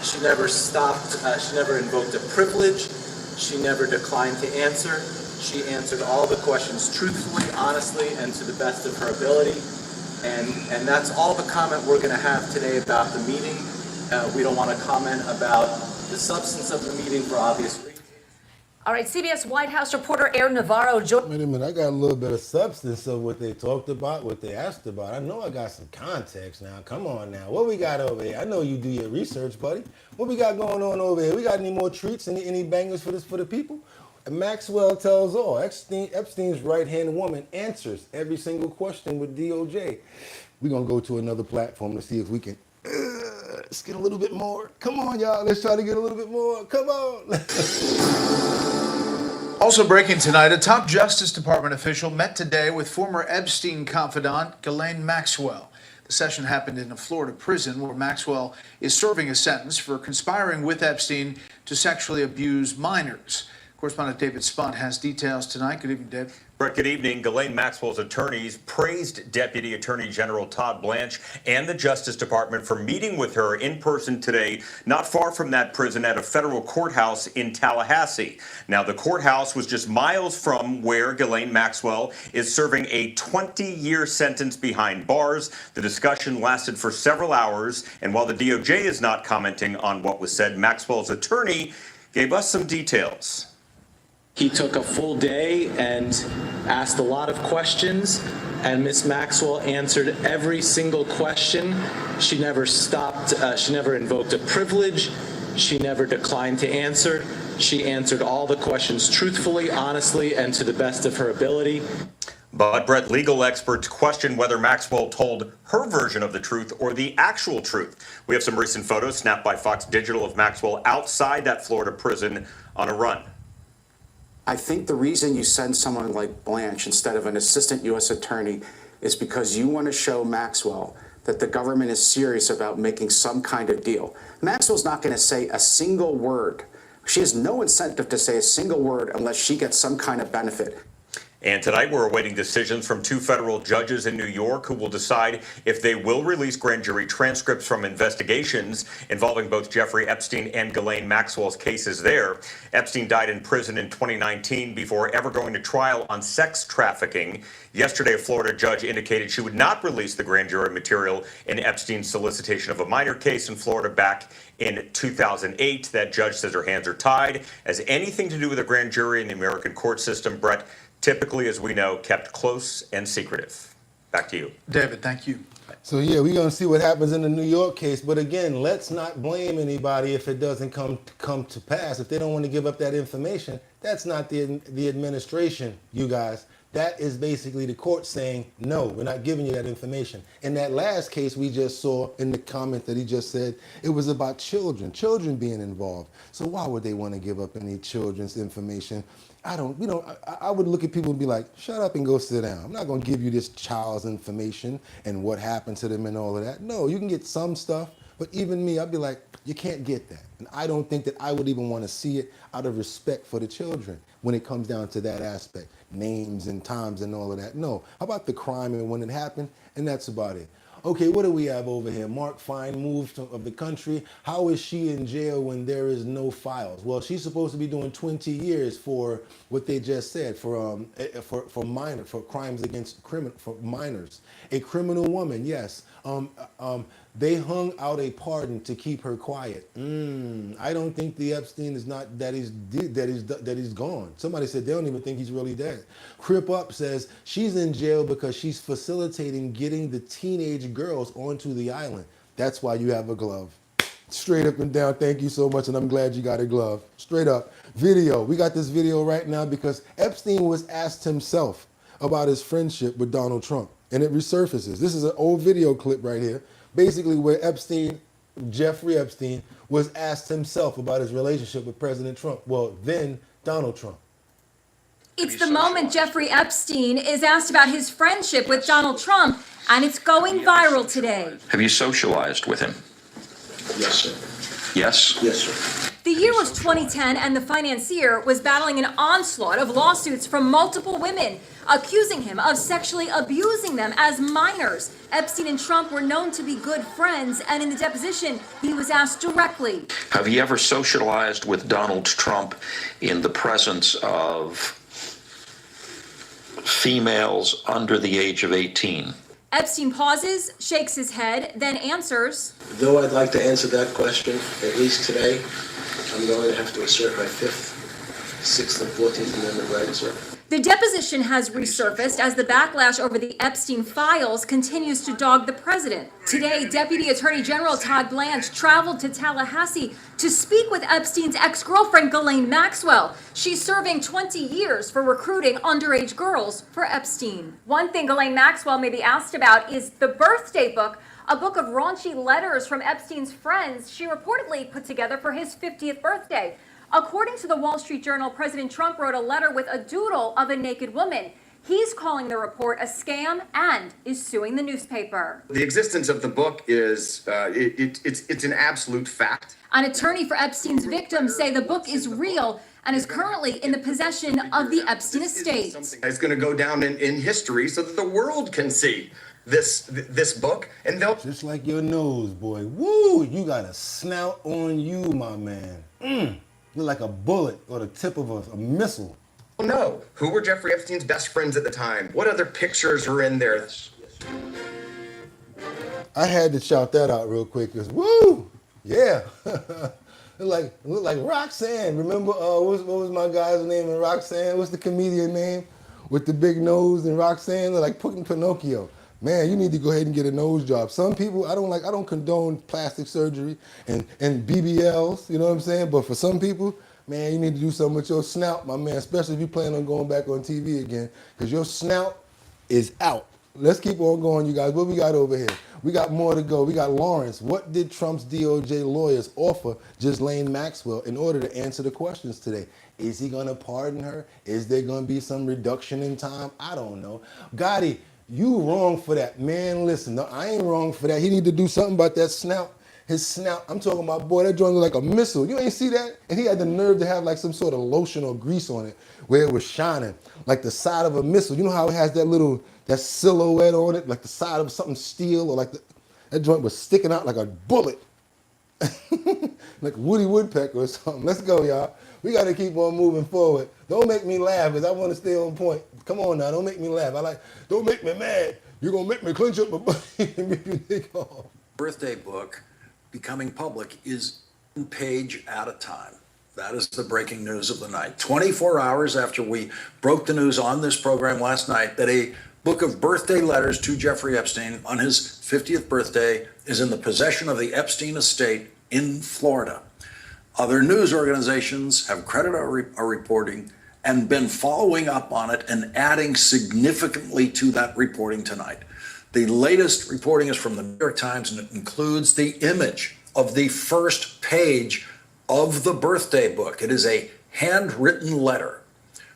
She never stopped, she never invoked a privilege, she never declined to answer. She answered all the questions truthfully, honestly, and to the best of her ability. And that's all the comment we're going to have today about the meeting. We don't want to comment about the substance of the meeting for obvious reasons. All right, CBS White House reporter Aaron Navarro. Wait a minute, I got a little bit of substance of what they talked about, what they asked about. I know I got some context now. Come on now. What we got over here? I know you do your research, buddy. What we got going on over here? We got any more treats, any bangers for the people? Maxwell tells all. Epstein's right-hand woman answers every single question with DOJ. We're going to go to another platform to see if we can let's get a little bit more. Come on, y'all. Let's try to get a little bit more. Come on. Also breaking tonight, a top Justice Department official met today with former Epstein confidant Ghislaine Maxwell. The session happened in a Florida prison where Maxwell is serving a sentence for conspiring with Epstein to sexually abuse minors. Correspondent David Spunt has details tonight. Good evening, Dave. Brett, good evening. Ghislaine Maxwell's attorneys praised Deputy Attorney General Todd Blanche and the Justice Department for meeting with her in person today, not far from that prison at a federal courthouse in Tallahassee. Now, the courthouse was just miles from where Ghislaine Maxwell is serving a 20-year sentence behind bars. The discussion lasted for several hours, and while the DOJ is not commenting on what was said, Maxwell's attorney gave us some details. He took a full day and asked a lot of questions, and Ms. Maxwell answered every single question. She never stopped, she never invoked a privilege, she never declined to answer. She answered all the questions truthfully, honestly, and to the best of her ability. But Brett, legal experts question whether Maxwell told her version of the truth or the actual truth. We have some recent photos snapped by Fox Digital of Maxwell outside that Florida prison on a run. I think the reason you send someone like Blanche instead of an assistant U.S. attorney is because you want to show Maxwell that the government is serious about making some kind of deal. Maxwell's not going to say a single word. She has no incentive to say a single word unless she gets some kind of benefit. And tonight we're awaiting decisions from 2 federal judges in New York who will decide if they will release grand jury transcripts from investigations involving both Jeffrey Epstein and Ghislaine Maxwell's cases there. Epstein died in prison in 2019 before ever going to trial on sex trafficking. Yesterday, a Florida judge indicated she would not release the grand jury material in Epstein's solicitation of a minor case in Florida back in 2008. That judge says her hands are tied, as anything to do with a grand jury in the American court system, Brett, typically, as we know, kept close and secretive. Back to you. David, thank you. So yeah, we're gonna see what happens in the New York case. But again, let's not blame anybody if it doesn't come to pass. If they don't want to give up that information, that's not the administration, you guys. That is basically the court saying, no, we're not giving you that information. In that last case we just saw in the comment that he just said, it was about children being involved. So why would they want to give up any children's information? I would look at people and be like, shut up and go sit down. I'm not going to give you this child's information and what happened to them and all of that. No, you can get some stuff, but even me, I'd be like, you can't get that. And I don't think that I would even want to see it out of respect for the children when it comes down to that aspect. Names and times and all of that. No. How about the crime and when it happened? And that's about it. Okay, what do we have over here? Mark Fine moved of the country. How is she in jail when there is no files? Well, she's supposed to be doing 20 years for what they just said, for crimes against for minors. A criminal woman, yes. They hung out a pardon to keep her quiet. I don't think the Epstein is not that he's gone. Somebody said they don't even think he's really dead. Crip Up says she's in jail because she's facilitating getting the teenage girls onto the island. That's why you have a glove. Straight up and down, thank you so much, and I'm glad you got a glove. Straight up. Video. We got this video right now because Epstein was asked himself about his friendship with Donald Trump, and it resurfaces. This is an old video clip right here, basically where Jeffrey Epstein was asked himself about his relationship with President Trump. Well, then Donald Trump. It's the moment Jeffrey Epstein is asked about his friendship with Donald Trump, and it's going viral today. Have you socialized with him? Yes, sir. Yes? Yes, sir. The year was 2010, and the financier was battling an onslaught of lawsuits from multiple women, accusing him of sexually abusing them as minors. Epstein and Trump were known to be good friends, and in the deposition, he was asked directly. Have you ever socialized with Donald Trump in the presence of females under the age of 18? Epstein pauses, shakes his head, then answers. Though I'd like to answer that question, at least today, I'm going to have to assert my 5th, 6th, and 14th Amendment rights, sir. The deposition has resurfaced as the backlash over the Epstein files continues to dog the president. Today, Deputy Attorney General Todd Blanche traveled to Tallahassee to speak with Epstein's ex-girlfriend, Ghislaine Maxwell. She's serving 20 years for recruiting underage girls for Epstein. One thing Ghislaine Maxwell may be asked about is the birthday book, a book of raunchy letters from Epstein's friends she reportedly put together for his 50th birthday. According to the Wall Street Journal, President Trump wrote a letter with a doodle of a naked woman. He's calling the report a scam and is suing the newspaper. The existence of the book is, it's an absolute fact. An attorney for Epstein's victims say the book is real and is currently in the possession of the Epstein estate. It's going to go down in history so that the world can see this book, and they'll... Just like your nose, boy. Woo! You got a snout on you, my man. You're like a bullet or the tip of a missile. Oh no. Who were Jeffrey Epstein's best friends at the time? What other pictures were in there? I had to shout that out real quick because woo! Yeah. Look like Roxanne. Remember what was my guy's name in Roxanne? What's the comedian name with the big nose in Roxanne? They're like putting Pinocchio. Man, you need to go ahead and get a nose job. Some people, I don't condone plastic surgery and BBLs, you know what I'm saying? But for some people, man, you need to do something with your snout, my man, especially if you plan on going back on TV again. Because your snout, is out. Let's keep on going, you guys. What we got over here? We got more to go. We got Lawrence. What did Trump's DOJ lawyers offer Ghislaine Maxwell in order to answer the questions today? Is he going to pardon her? Is there going to be some reduction in time? I don't know. Gotti, you wrong for that. Man, listen, no, I ain't wrong for that. He need to do something about that snout. His snout, I'm talking about, boy, that joint looked like a missile. You ain't see that? And he had the nerve to have like some sort of lotion or grease on it where it was shining like the side of a missile. You know how it has that silhouette on it, like the side of something steel, or like that joint was sticking out like a bullet. Like Woody Woodpecker or something. Let's go, y'all. We got to keep on moving forward. Don't make me laugh because I want to stay on point. Come on now, don't make me laugh. Don't make me mad. You're going to make me clench up my butt and make me take off. Birthday book becoming public is one page at a time. That is the breaking news of the night. 24 hours after we broke the news on this program last night that a book of birthday letters to Jeffrey Epstein on his 50th birthday is in the possession of the Epstein estate in Florida. Other news organizations have credited our reporting and been following up on it and adding significantly to that reporting tonight. The latest reporting is from the New York Times, and it includes the image of the first page of the birthday book. It is a handwritten letter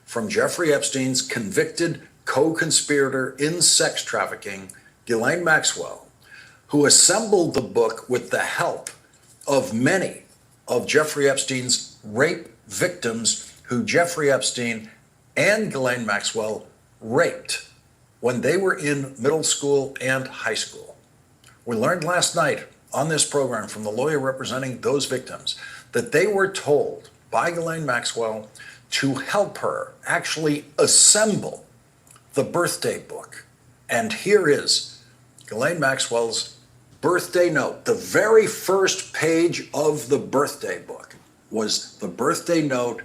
from Jeffrey Epstein's convicted co-conspirator in sex trafficking, Ghislaine Maxwell, who assembled the book with the help of many of Jeffrey Epstein's rape victims who Jeffrey Epstein and Ghislaine Maxwell raped when they were in middle school and high school. We learned last night on this program from the lawyer representing those victims that they were told by Ghislaine Maxwell to help her actually assemble the birthday book. And here is Ghislaine Maxwell's birthday note. The very first page of the birthday book was the birthday note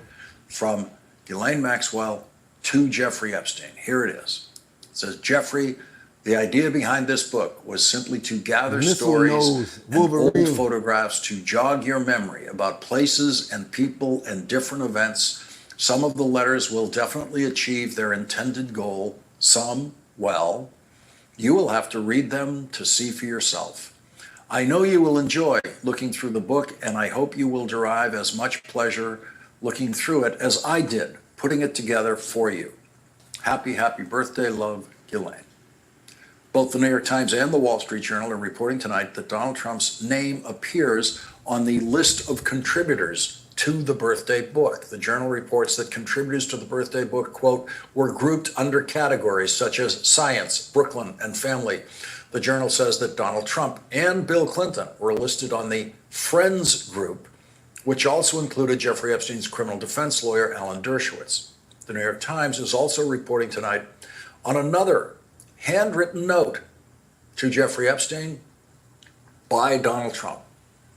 from Ghislaine Maxwell to Jeffrey Epstein. Here it is. It says, Jeffrey, the idea behind this book was simply to gather stories and old photographs to jog your memory about places and people and different events. Some of the letters will definitely achieve their intended goal. Some, well, you will have to read them to see for yourself. I know you will enjoy looking through the book, and I hope you will derive as much pleasure looking through it as I did putting it together for you. Happy, happy birthday, love, Ghislaine. Both the New York Times and the Wall Street Journal are reporting tonight that Donald Trump's name appears on the list of contributors to the birthday book. The Journal reports that contributors to the birthday book, quote, were grouped under categories such as science, Brooklyn, and family. The Journal says that Donald Trump and Bill Clinton were listed on the Friends group, which also included Jeffrey Epstein's criminal defense lawyer, Alan Dershowitz. The New York Times is also reporting tonight on another handwritten note to Jeffrey Epstein by Donald Trump.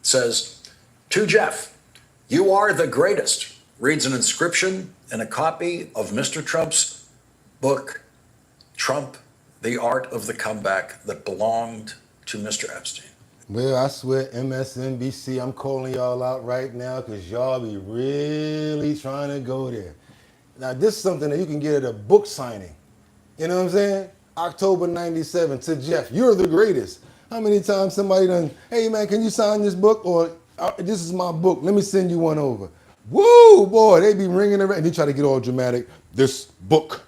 It says, to Jeff, you are the greatest, reads an inscription in a copy of Mr. Trump's book, Trump, The Art of the Comeback, that belonged to Mr. Epstein. Well, I swear, MSNBC, I'm calling y'all out right now because y'all be really trying to go there. Now, this is something that you can get at a book signing. You know what I'm saying? October 97, to Jeff, you're the greatest. How many times somebody done, hey man, can you sign this book? Or this is my book, let me send you one over. Woo, boy, they be ringing around. And they try to get all dramatic. This book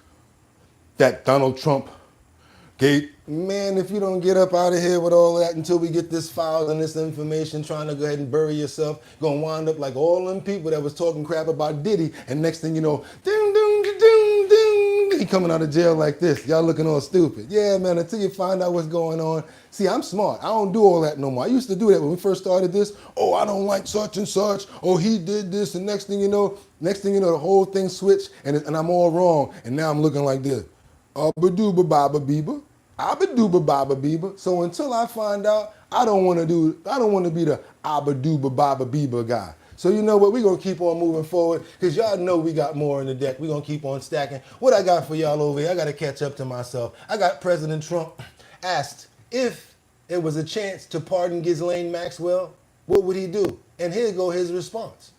that Donald Trump gave. Man, if you don't get up out of here with all that until we get this file and this information, trying to go ahead and bury yourself, you're going to wind up like all them people that was talking crap about Diddy, and next thing you know, ding, ding, ding, ding, he coming out of jail like this. Y'all looking all stupid. Yeah, man, until you find out what's going on. See, I'm smart. I don't do all that no more. I used to do that when we first started this. Oh, I don't like such and such. Oh, he did this, and next thing you know, the whole thing switched, and I'm all wrong, and now I'm looking like this. Ba-dooba-ba-ba-beeba. Abba-dooba-baba-beeba. So until I find out, I don't want to be the abba-dooba-baba-beeba guy. So you know what? We're going to keep on moving forward because y'all know we got more in the deck. We're going to keep on stacking. What I got for y'all over here, I got to catch up to myself. I got President Trump asked if there was a chance to pardon Ghislaine Maxwell, what would he do? And here go his response.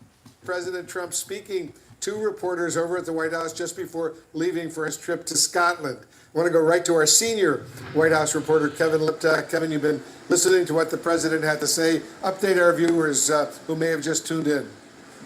President Trump speaking to reporters over at the White House just before leaving for his trip to Scotland. want to go right to our senior White House reporter, Kevin Liptak. Kevin, you've been listening to what the president had to say. Update our viewers who may have just tuned in.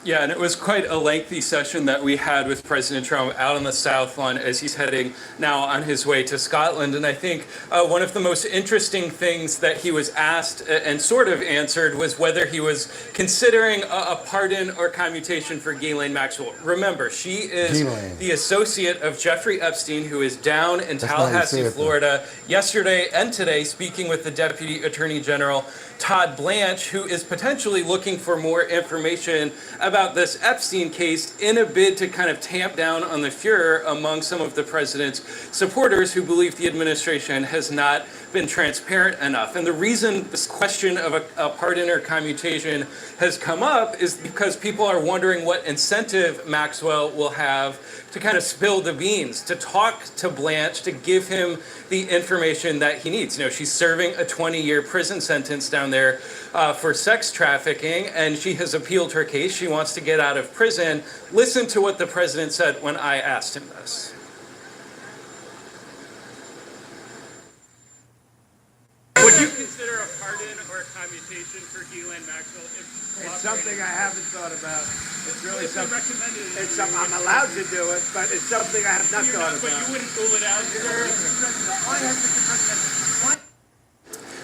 Yeah, and it was quite a lengthy session that we had with President Trump out on the South Lawn as he's heading now on his way to Scotland. And I think one of the most interesting things that he was asked and sort of answered was whether he was considering a pardon or commutation for Ghislaine Maxwell. Remember, she is the associate of Jeffrey Epstein, who is down in Tallahassee, Florida, yesterday and today, speaking with the Deputy Attorney General, Todd Blanche, who is potentially looking for more information about this Epstein case in a bid to kind of tamp down on the furor among some of the president's supporters who believe the administration has not been transparent enough. And the reason this question of a pardon or commutation has come up is because people are wondering what incentive Maxwell will have to kind of spill the beans, to talk to Blanche, to give him the information that he needs. You know, she's serving a 20-year prison sentence down there for sex trafficking, and she has appealed her case. She wants to get out of prison. Listen to what the president said when I asked him this. Would you consider a pardon or a commutation for Ghislaine Maxwell? It's something I haven't thought about. It's really something. It's something I'm allowed to do it, but it's something I have not thought about. But you wouldn't rule it out, sir?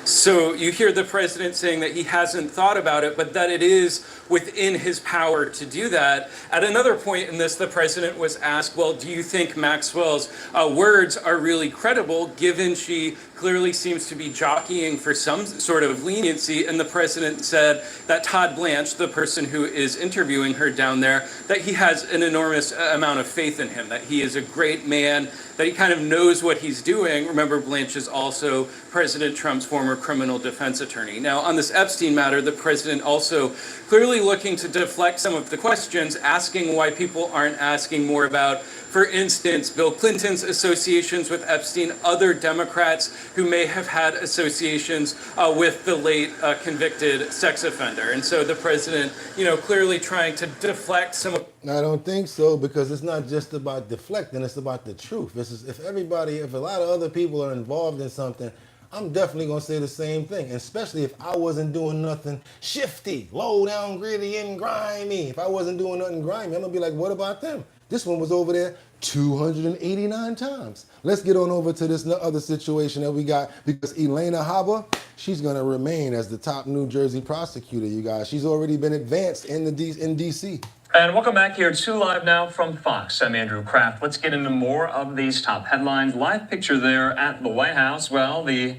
So you hear the president saying that he hasn't thought about it, but that it is within his power to do that. At another point in this, the president was asked, well, do you think Maxwell's words are really credible, given she clearly seems to be jockeying for some sort of leniency? And the president said that Todd Blanche, the person who is interviewing her down there, that he has an enormous amount of faith in him, that he is a great man, that he kind of knows what he's doing. Remember, Blanche is also President Trump's former criminal defense attorney. Now, on this Epstein matter, the president also clearly looking to deflect some of the questions, asking why people aren't asking more about, for instance, Bill Clinton's associations with Epstein, other Democrats who may have had associations with the late convicted sex offender. And so the president, you know, clearly trying to deflect some of... I don't think so, because it's not just about deflecting, it's about the truth. If a lot of other people are involved in something, I'm definitely going to say the same thing, especially if I wasn't doing nothing shifty, low down, gritty, and grimy. If I wasn't doing nothing grimy, I'm going to be like, what about them? This one was over there 289 times. Let's get on over to this other situation that we got, because Elena Haba, she's going to remain as the top New Jersey prosecutor, you guys. She's already been advanced in D.C. And welcome back here to Live Now from Fox. I'm Andrew Kraft. Let's get into more of these top headlines. Live picture there at the White House. Well, the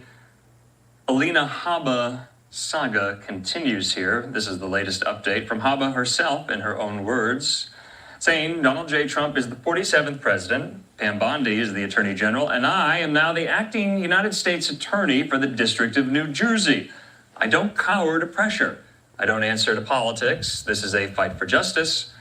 Elena Haba saga continues here. This is the latest update from Haba herself, in her own words, saying Donald J. Trump is the 47th president, Pam Bondi is the attorney general, and I am now the acting United States attorney for the District of New Jersey. I don't cower to pressure. I don't answer to politics. This is a fight for justice,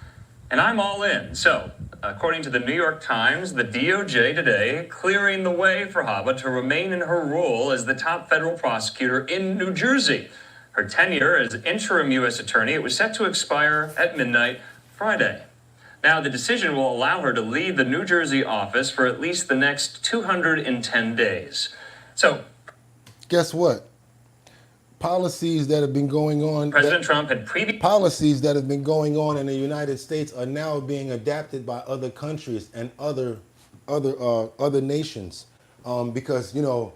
and I'm all in. So, according to the New York Times, the DOJ today clearing the way for Haba to remain in her role as the top federal prosecutor in New Jersey. Her tenure as interim U.S. attorney, it was set to expire at midnight Friday. Now, the decision will allow her to lead the New Jersey office for at least the next 210 days. So, guess what? Policies that have been going on. President Trump had policies that have been going on in the United States are now being adapted by other countries and other nations, because, you know,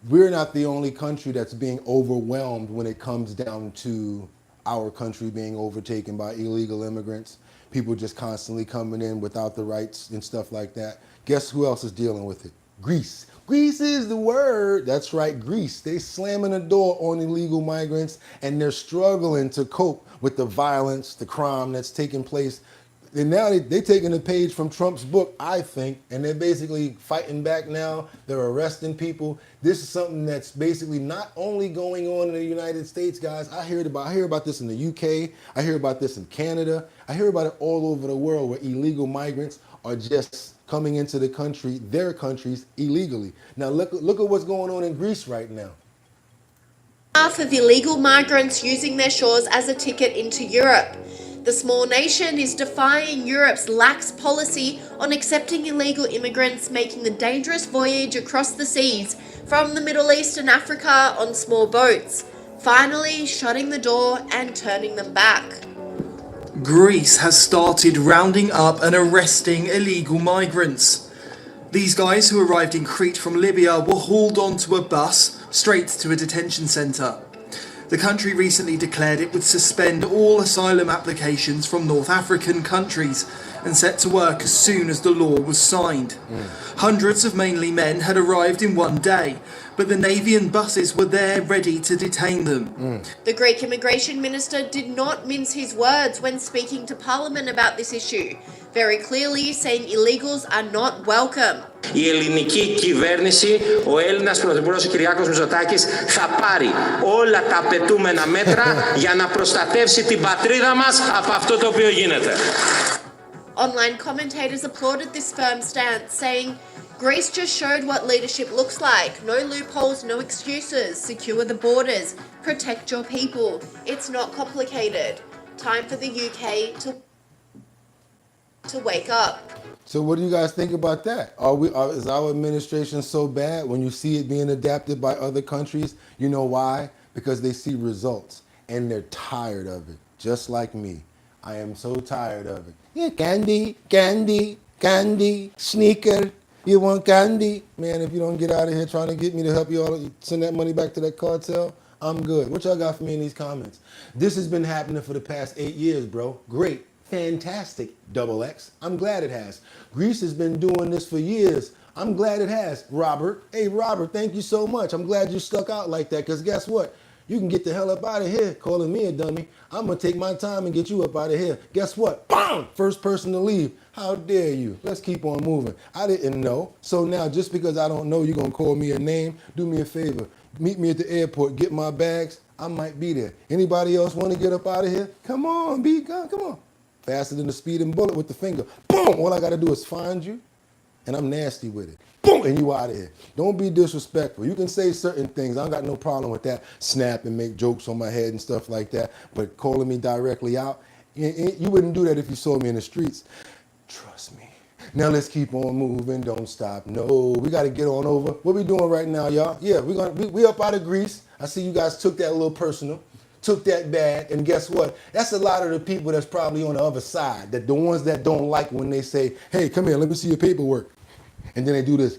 we're not the only country that's being overwhelmed when it comes down to our country being overtaken by illegal immigrants, people just constantly coming in without the rights and stuff like that. Guess who else is dealing with it? Greece. Greece is the word. That's right, Greece. They slamming the door on illegal migrants, and they're struggling to cope with the violence, the crime that's taking place. And now they're taking a page from Trump's book, I think, and they're basically fighting back now. They're arresting people. This is something that's basically not only going on in the United States, guys. I hear about this in the UK. I hear about this in Canada. I hear about it all over the world, where illegal migrants are just coming into the country, their countries, illegally. Now look at what's going on in Greece right now. Half of illegal migrants using their shores as a ticket into Europe. The small nation is defying Europe's lax policy on accepting illegal immigrants making the dangerous voyage across the seas from the Middle East and Africa on small boats, finally shutting the door and turning them back. Greece has started rounding up and arresting illegal migrants. These guys who arrived in Crete from Libya were hauled onto a bus straight to a detention centre. The country recently declared it would suspend all asylum applications from North African countries and set to work as soon as the law was signed. Hundreds of mainly men had arrived in one day, but the Navy and buses were there ready to detain them. The Greek immigration minister did not mince his words when speaking to Parliament about this issue, very clearly saying illegals are not welcome. Η ελληνική κυβέρνηση, ο Έλληνας Πρωθυπουργός Κυριάκος Μητσοτάκης θα πάρει όλα τα απαιτούμενα μέτρα για να προστατεύσει την πατρίδα μας από αυτό το οποίο γίνεται. Online commentators applauded this firm stance, saying, Greece just showed what leadership looks like. No loopholes, no excuses. Secure the borders. Protect your people. It's not complicated. Time for the UK to wake up. So what do you guys think about that? Is our administration so bad when you see it being adapted by other countries? You know why? Because they see results and they're tired of it, just like me. I am so tired of it. Yeah, candy, sneaker. You want candy? Man, if you don't get out of here trying to get me to help you all send that money back to that cartel, I'm good. What y'all got for me in these comments? This has been happening for the past 8 years, bro. Great. Fantastic, double X. I'm glad it has. Greece has been doing this for years. I'm glad it has. Robert, hey Robert, thank you so much. I'm glad you stuck out like that, because guess what? You can get the hell up out of here calling me a dummy. I'm going to take my time and get you up out of here. Guess what? Bam! First person to leave. How dare you? Let's keep on moving. I didn't know. So now, just because I don't know you're going to call me a name, do me a favor. Meet me at the airport, get my bags. I might be there. Anybody else want to get up out of here? Come on, be gone. Come on. Faster than the speeding bullet with the finger. Boom! All I got to do is find you, and I'm nasty with it. Boom! And you out of here. Don't be disrespectful. You can say certain things. I don't got no problem with that. Snap and make jokes on my head and stuff like that. But calling me directly out, you wouldn't do that if you saw me in the streets. Trust me. Now let's keep on moving. Don't stop. No, we got to get on over. What we doing right now, y'all? Yeah, we up out of Greece. I see you guys took that a little personal. Took that bad, and guess what? That's a lot of the people that's probably on the other side, that the ones that don't like when they say, hey, come here, let me see your paperwork. And then they do this.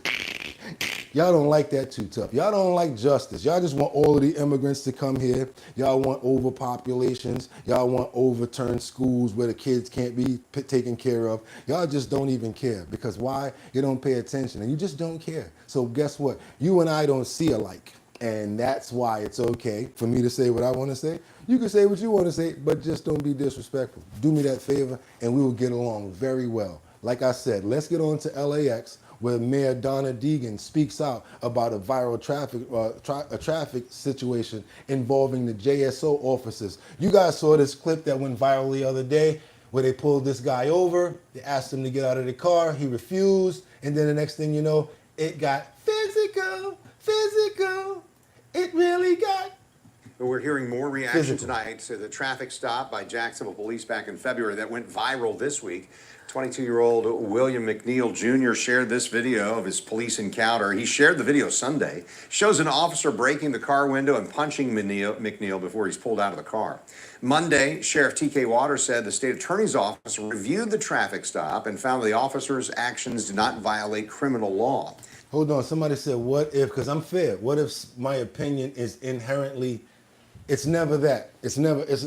Y'all don't like that too tough. Y'all don't like justice. Y'all just want all of the immigrants to come here. Y'all want overpopulations. Y'all want overturned schools where the kids can't be taken care of. Y'all just don't even care. Because why? You don't pay attention, and you just don't care. So guess what? You and I don't see alike. And that's why it's okay for me to say what I want to say. You can say what you want to say, but just don't be disrespectful. Do me that favor, and we will get along very well. Like I said, let's get on to LAX, where Mayor Donna Deegan speaks out about a viral traffic situation involving the JSO officers. You guys saw this clip that went viral the other day, where they pulled this guy over. They asked him to get out of the car. He refused. And then the next thing you know, it got physical. It really got. We're hearing more reaction tonight to the traffic stop by Jacksonville police back in February that went viral this week. 22-year-old William McNeil Jr. shared this video of his police encounter. He shared the video Sunday. Shows an officer breaking the car window and punching McNeil before he's pulled out of the car. Monday, Sheriff T.K. Waters said the state attorney's office reviewed the traffic stop and found the officer's actions did not violate criminal law. Hold on, somebody said, what if, because I'm fair, what if my opinion is inherently, it's never that.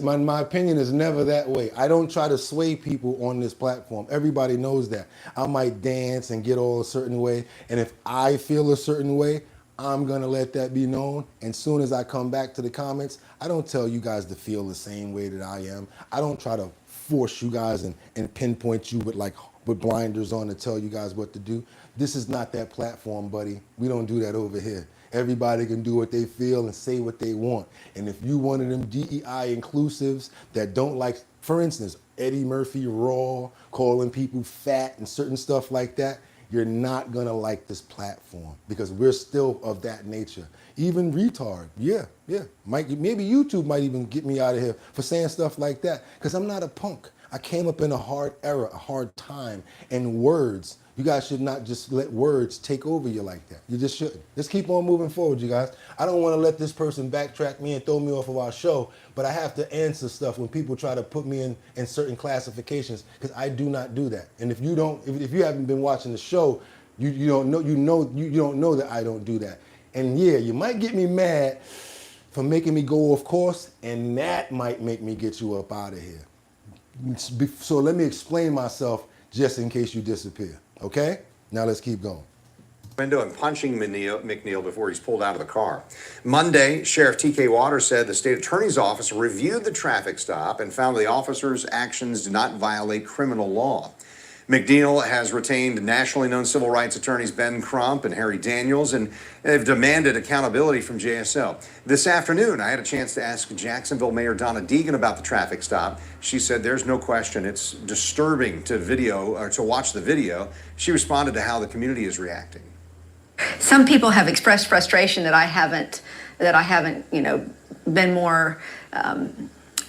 My opinion is never that way. I don't try to sway people on this platform. Everybody knows that. I might dance and get all a certain way, and if I feel a certain way, I'm gonna let that be known. And soon as I come back to the comments, I don't tell you guys to feel the same way that I am. I don't try to force you guys and pinpoint you with blinders on to tell you guys what to do. This is not that platform, buddy. We don't do that over here. Everybody can do what they feel and say what they want. And if you one of them DEI inclusives that don't like, for instance, Eddie Murphy Raw, calling people fat and certain stuff like that, you're not gonna like this platform because we're still of that nature. Even retard, yeah. Maybe YouTube might even get me out of here for saying stuff like that because I'm not a punk. I came up in a hard era, a hard time, and words, you guys should not just let words take over you like that. You just shouldn't. Just keep on moving forward, you guys. I don't want to let this person backtrack me and throw me off of our show, but I have to answer stuff when people try to put me in certain classifications because I do not do that. And if you haven't been watching the show, you don't know that I don't do that. And yeah, you might get me mad for making me go off course, and that might make me get you up out of here. So let me explain myself just in case you disappear, okay? Now let's keep going. Window and punching McNeil before he's pulled out of the car. Monday, Sheriff T.K. Waters said the state attorney's office reviewed the traffic stop and found the officer's actions did not violate criminal law. McNeil has retained nationally known civil rights attorneys Ben Crump and Harry Daniels, and they've demanded accountability from JSL. This afternoon, I had a chance to ask Jacksonville Mayor Donna Deegan about the traffic stop. She said there's no question it's disturbing to watch the video. She responded to how the community is reacting. Some people have expressed frustration that I haven't, been more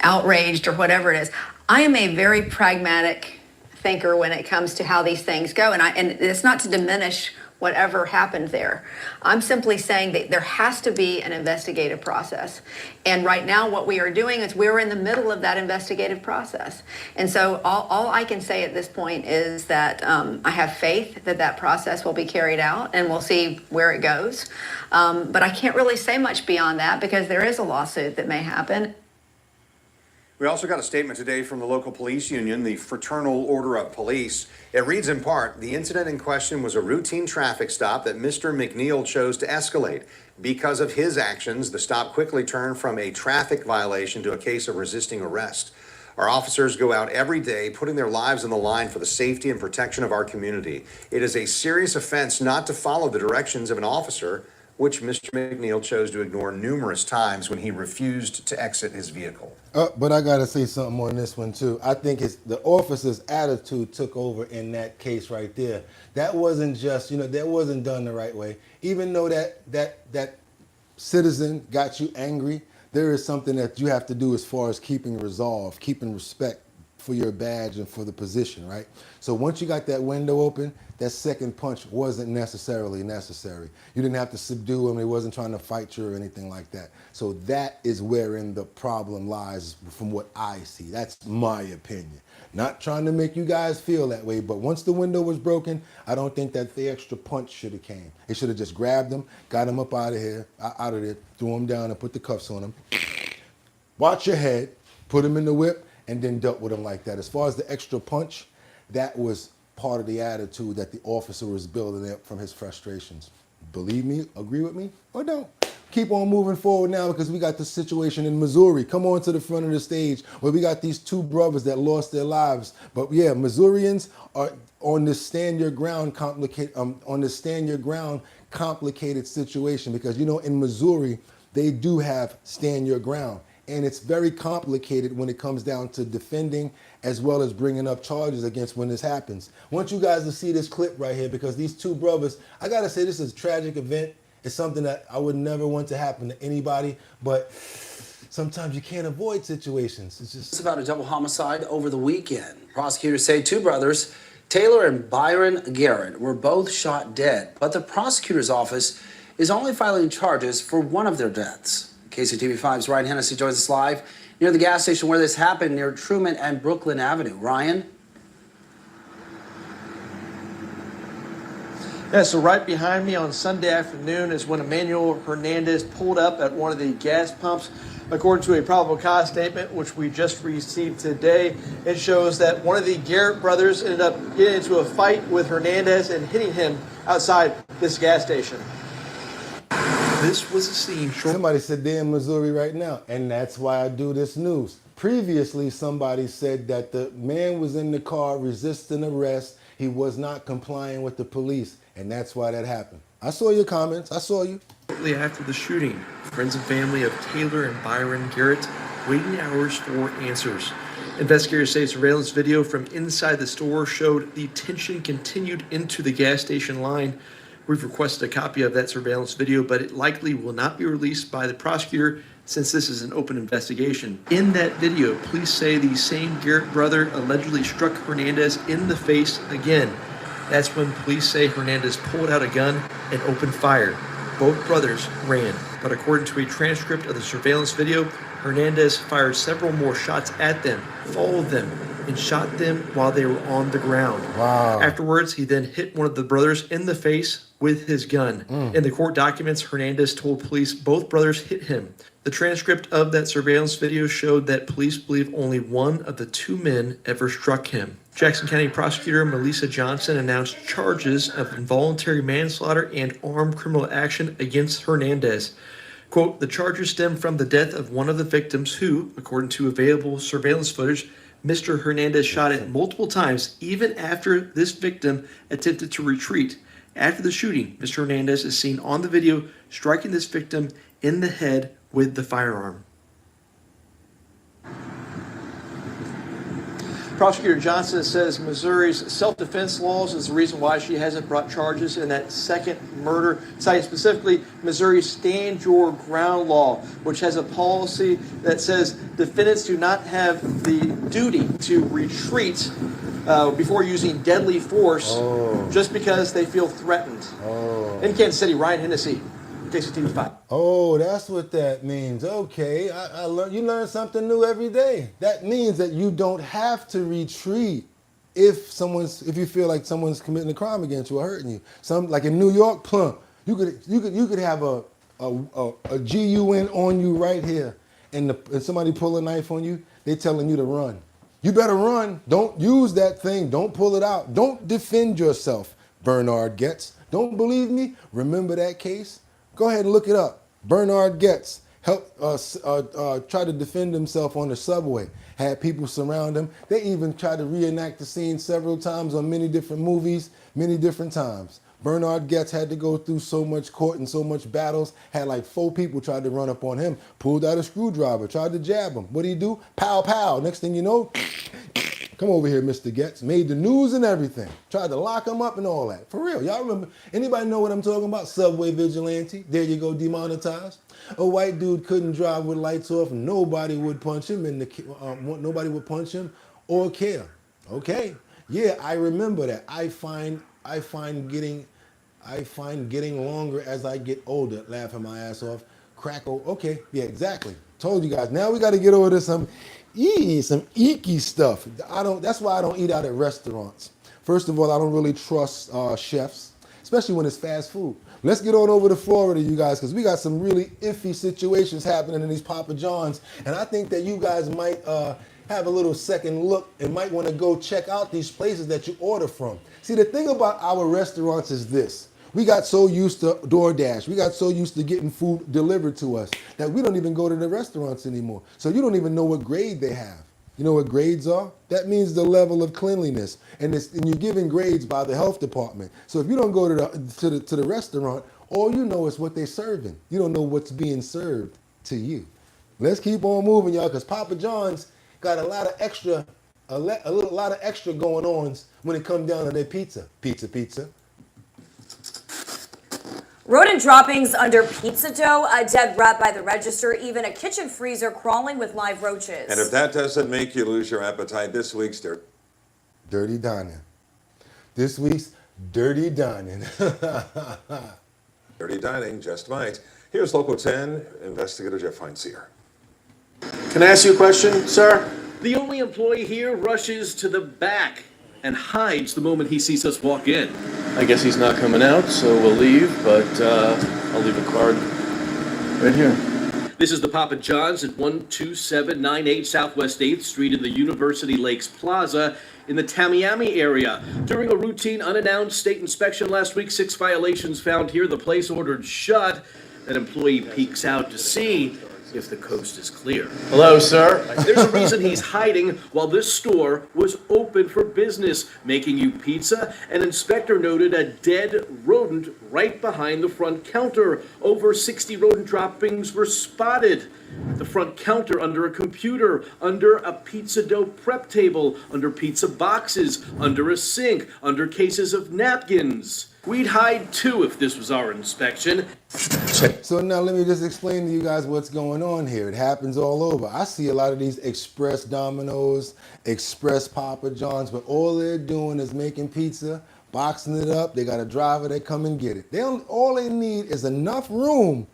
outraged or whatever it is. I am a very pragmatic thinker when it comes to how these things go, and it's not to diminish whatever happened there. I'm simply saying that there has to be an investigative process. And right now what we are doing is we're in the middle of that investigative process. And so all I can say at this point is that I have faith that that process will be carried out and we'll see where it goes. But I can't really say much beyond that because there is a lawsuit that may happen. We also got a statement today from the local police union, the Fraternal Order of Police. It reads in part, the incident in question was a routine traffic stop that Mr. McNeil chose to escalate. Because of his actions, the stop quickly turned from a traffic violation to a case of resisting arrest. Our officers go out every day, putting their lives on the line for the safety and protection of our community. It is a serious offense not to follow the directions of an officer, which Mr. McNeil chose to ignore numerous times when he refused to exit his vehicle. But I gotta say something on this one too. I think the officer's attitude took over in that case right there. That wasn't just, that wasn't done the right way. Even though that citizen got you angry, there is something that you have to do as far as keeping resolve, keeping respect for your badge and for the position, right? So once you got that window open, that second punch wasn't necessarily necessary. You didn't have to subdue him. He wasn't trying to fight you or anything like that. So that is wherein the problem lies from what I see. That's my opinion. Not trying to make you guys feel that way, but once the window was broken, I don't think that the extra punch should have came. They should have just grabbed him, got him up out of there, threw him down and put the cuffs on him. Watch your head, put him in the whip, and then dealt with him like that. As far as the extra punch, that was part of the attitude that the officer was building up from his frustrations. Believe me, agree with me, or don't. Keep on moving forward now because we got this situation in Missouri. Come on to the front of the stage where we got these two brothers that lost their lives. But yeah, Missourians are on this stand your ground complicated situation because in Missouri they do have stand your ground. And it's very complicated when it comes down to defending as well as bringing up charges against when this happens. I want you guys to see this clip right here because these two brothers, I gotta say this is a tragic event. It's something that I would never want to happen to anybody, but sometimes you can't avoid situations. It's about a double homicide over the weekend. Prosecutors say two brothers, Taylor and Byron Garrett, were both shot dead, but the prosecutor's office is only filing charges for one of their deaths. KCTV5's Ryan Hennessy joins us live near the gas station where this happened near Truman and Brooklyn Avenue. Ryan? Yeah, so right behind me on Sunday afternoon is when Emmanuel Hernandez pulled up at one of the gas pumps. According to a probable cause statement, which we just received today, it shows that one of the Garrett brothers ended up getting into a fight with Hernandez and hitting him outside this gas station. This was a scene. Somebody said they're in Missouri right now, and that's why I do this news. Previously, somebody said that the man was in the car resisting arrest. He was not complying with the police, and that's why that happened. I saw your comments. I saw you. Shortly after the shooting, friends and family of Taylor and Byron Garrett waiting hours for answers. Investigators say surveillance video from inside the store showed the tension continued into the gas station line. We've requested a copy of that surveillance video, but it likely will not be released by the prosecutor since this is an open investigation. In that video, police say the same Garrett brother allegedly struck Hernandez in the face again. That's when police say Hernandez pulled out a gun and opened fire. Both brothers ran, but according to a transcript of the surveillance video, Hernandez fired several more shots at them, followed them, and shot them while they were on the ground. Wow. Afterwards, he then hit one of the brothers in the face with his gun. In the court documents, Hernandez told police both brothers hit him. The transcript of that surveillance video showed that police believe only one of the two men ever struck him. Jackson County Prosecutor Melissa Johnson announced charges of involuntary manslaughter and armed criminal action against Hernandez. Quote, the charges stem from the death of one of the victims who, according to available surveillance footage, Mr. Hernandez shot at multiple times even after this victim attempted to retreat. After the shooting, Mr. Hernandez is seen on the video striking this victim in the head with the firearm. Prosecutor Johnson says Missouri's self-defense laws is the reason why she hasn't brought charges in that second murder, citing specifically Missouri's Stand Your Ground law, which has a policy that says defendants do not have the duty to retreat before using deadly force just because they feel threatened. In Kansas City, Ryan Hennessy, KCTV5. Oh, that's what that means. Okay, I learned. You learn something new every day. That means that you don't have to retreat if you feel like someone's committing a crime against you or hurting you. Like in New York, you could have a GUN on you right here, and somebody pull a knife on you. They're telling you to run. You better run. Don't use that thing. Don't pull it out. Don't defend yourself, Bernard Goetz. Don't believe me? Remember that case? Go ahead and look it up. Bernard Goetz helped try to defend himself on the subway. Had people surround him. They even tried to reenact the scene several times on many different movies, many different times. Bernard Goetz had to go through so much court and so much battles. Had like 4 people tried to run up on him. Pulled out a screwdriver, tried to jab him. What did he do? Pow, pow. Next thing you know, come over here, Mr. Goetz. Made the news and everything. Tried to lock him up and all that. For real. Y'all remember? Anybody know what I'm talking about? Subway vigilante. There you go, demonetized. A white dude couldn't drive with lights off. Nobody would punch him. Nobody would punch him or care. Okay. Yeah, I remember that. I find getting longer as I get older. Laughing my ass off. Crackle. Okay. Yeah, exactly. Told you guys. Now we got to get over to some icky stuff. That's why I don't eat out at restaurants. First of all, I don't really trust chefs, especially when it's fast food. Let's get on over to Florida, you guys, because we got some really iffy situations happening in these Papa John's, and I think that you guys might have a little second look and might want to go check out these places that you order from. See, the thing about our restaurants is this. We got so used to DoorDash. We got so used to getting food delivered to us that we don't even go to the restaurants anymore. So you don't even know what grade they have. You know what grades are? That means the level of cleanliness. And you're giving grades by the health department. So if you don't go to the restaurant, all you know is what they're serving. You don't know what's being served to you. Let's keep on moving, y'all, because Papa John's got a lot of extra going on when it comes down to their pizza. Pizza. Rodent droppings under pizza dough, a dead rat by the register, even a kitchen freezer crawling with live roaches. And if that doesn't make you lose your appetite, this week's Dirty Dining. This week's Dirty Dining. Dirty Dining just might. Here's Local 10 Investigator Jeff Heinzier. Can I ask you a question, sir? The only employee here rushes to the back and hides the moment he sees us walk in. I guess he's not coming out, so we'll leave, but I'll leave a card right here. This is the Papa John's at 12798 Southwest 8th Street in the University Lakes Plaza in the Tamiami area. During a routine unannounced state inspection last week, 6 violations found here. The place ordered shut. An employee peeks out to see if the coast is clear. Hello, sir. There's a reason he's hiding while this store was open for business, making you pizza. An inspector noted a dead rodent right behind the front counter. Over 60 rodent droppings were spotted. The front counter, under a computer, under a pizza dough prep table, under pizza boxes, under a sink, under cases of napkins. We'd hide too if this was our inspection. So now let me just explain to you guys what's going on here. It happens all over. I see a lot of these express Domino's, express Papa John's, but all they're doing is making pizza, boxing it up. They got a driver, they come and get it. All they need is enough room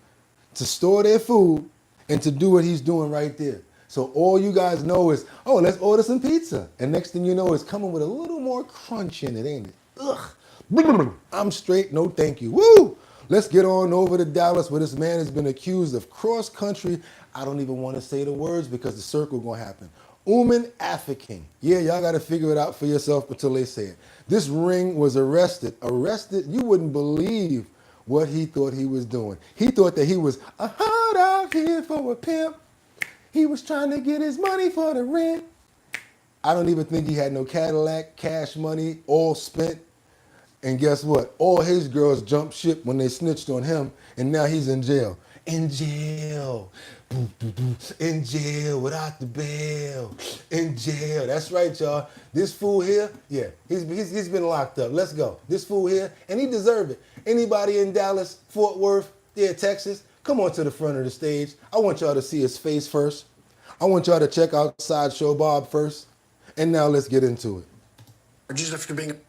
to store their food and to do what he's doing right there. So all you guys know is, oh, let's order some pizza. And next thing you know, it's coming with a little more crunch in it, ain't it? Ugh. I'm straight, no thank you. Woo! Let's get on over to Dallas, where this man has been accused of cross-country. I don't even want to say the words because the circle gonna happen. Human trafficking. Yeah, y'all gotta figure it out for yourself until they say it. This ring was arrested. You wouldn't believe what he thought he was doing. He thought that he was hot out here for a pimp. He was trying to get his money for the rent. I don't even think he had no Cadillac, cash money, all spent. And guess what? All his girls jumped ship when they snitched on him, and now he's in jail. In jail. In jail without the bail. In jail. That's right, y'all. This fool here, yeah, he's been locked up. Let's go. This fool here, and he deserved it. Anybody in Dallas, Fort Worth, Texas, come on to the front of the stage. I want y'all to see his face first. I want y'all to check out Sideshow Bob first. And now let's get into it. Just after being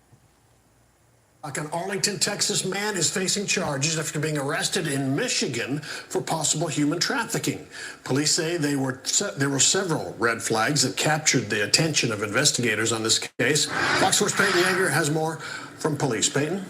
an Arlington, Texas man is facing charges after being arrested in Michigan for possible human trafficking. Police say there were several red flags that captured the attention of investigators on this case. Fox 4's Peyton Yeager has more from police. Peyton?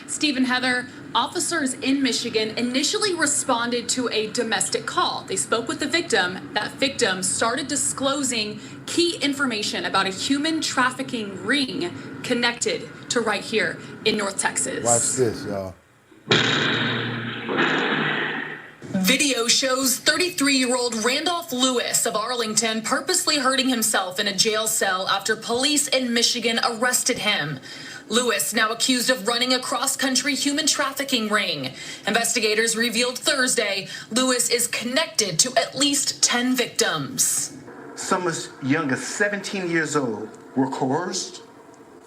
Steve and Heather, officers in Michigan initially responded to a domestic call. They spoke with the victim. That victim started disclosing key information about a human trafficking ring connected to right here in North Texas. Watch this, y'all. Video shows 33-year-old Randolph Lewis of Arlington purposely hurting himself in a jail cell after police in Michigan arrested him. Lewis now accused of running a cross-country human trafficking ring. Investigators revealed Thursday Lewis is connected to at least 10 victims. Some as young as 17 years old were coerced,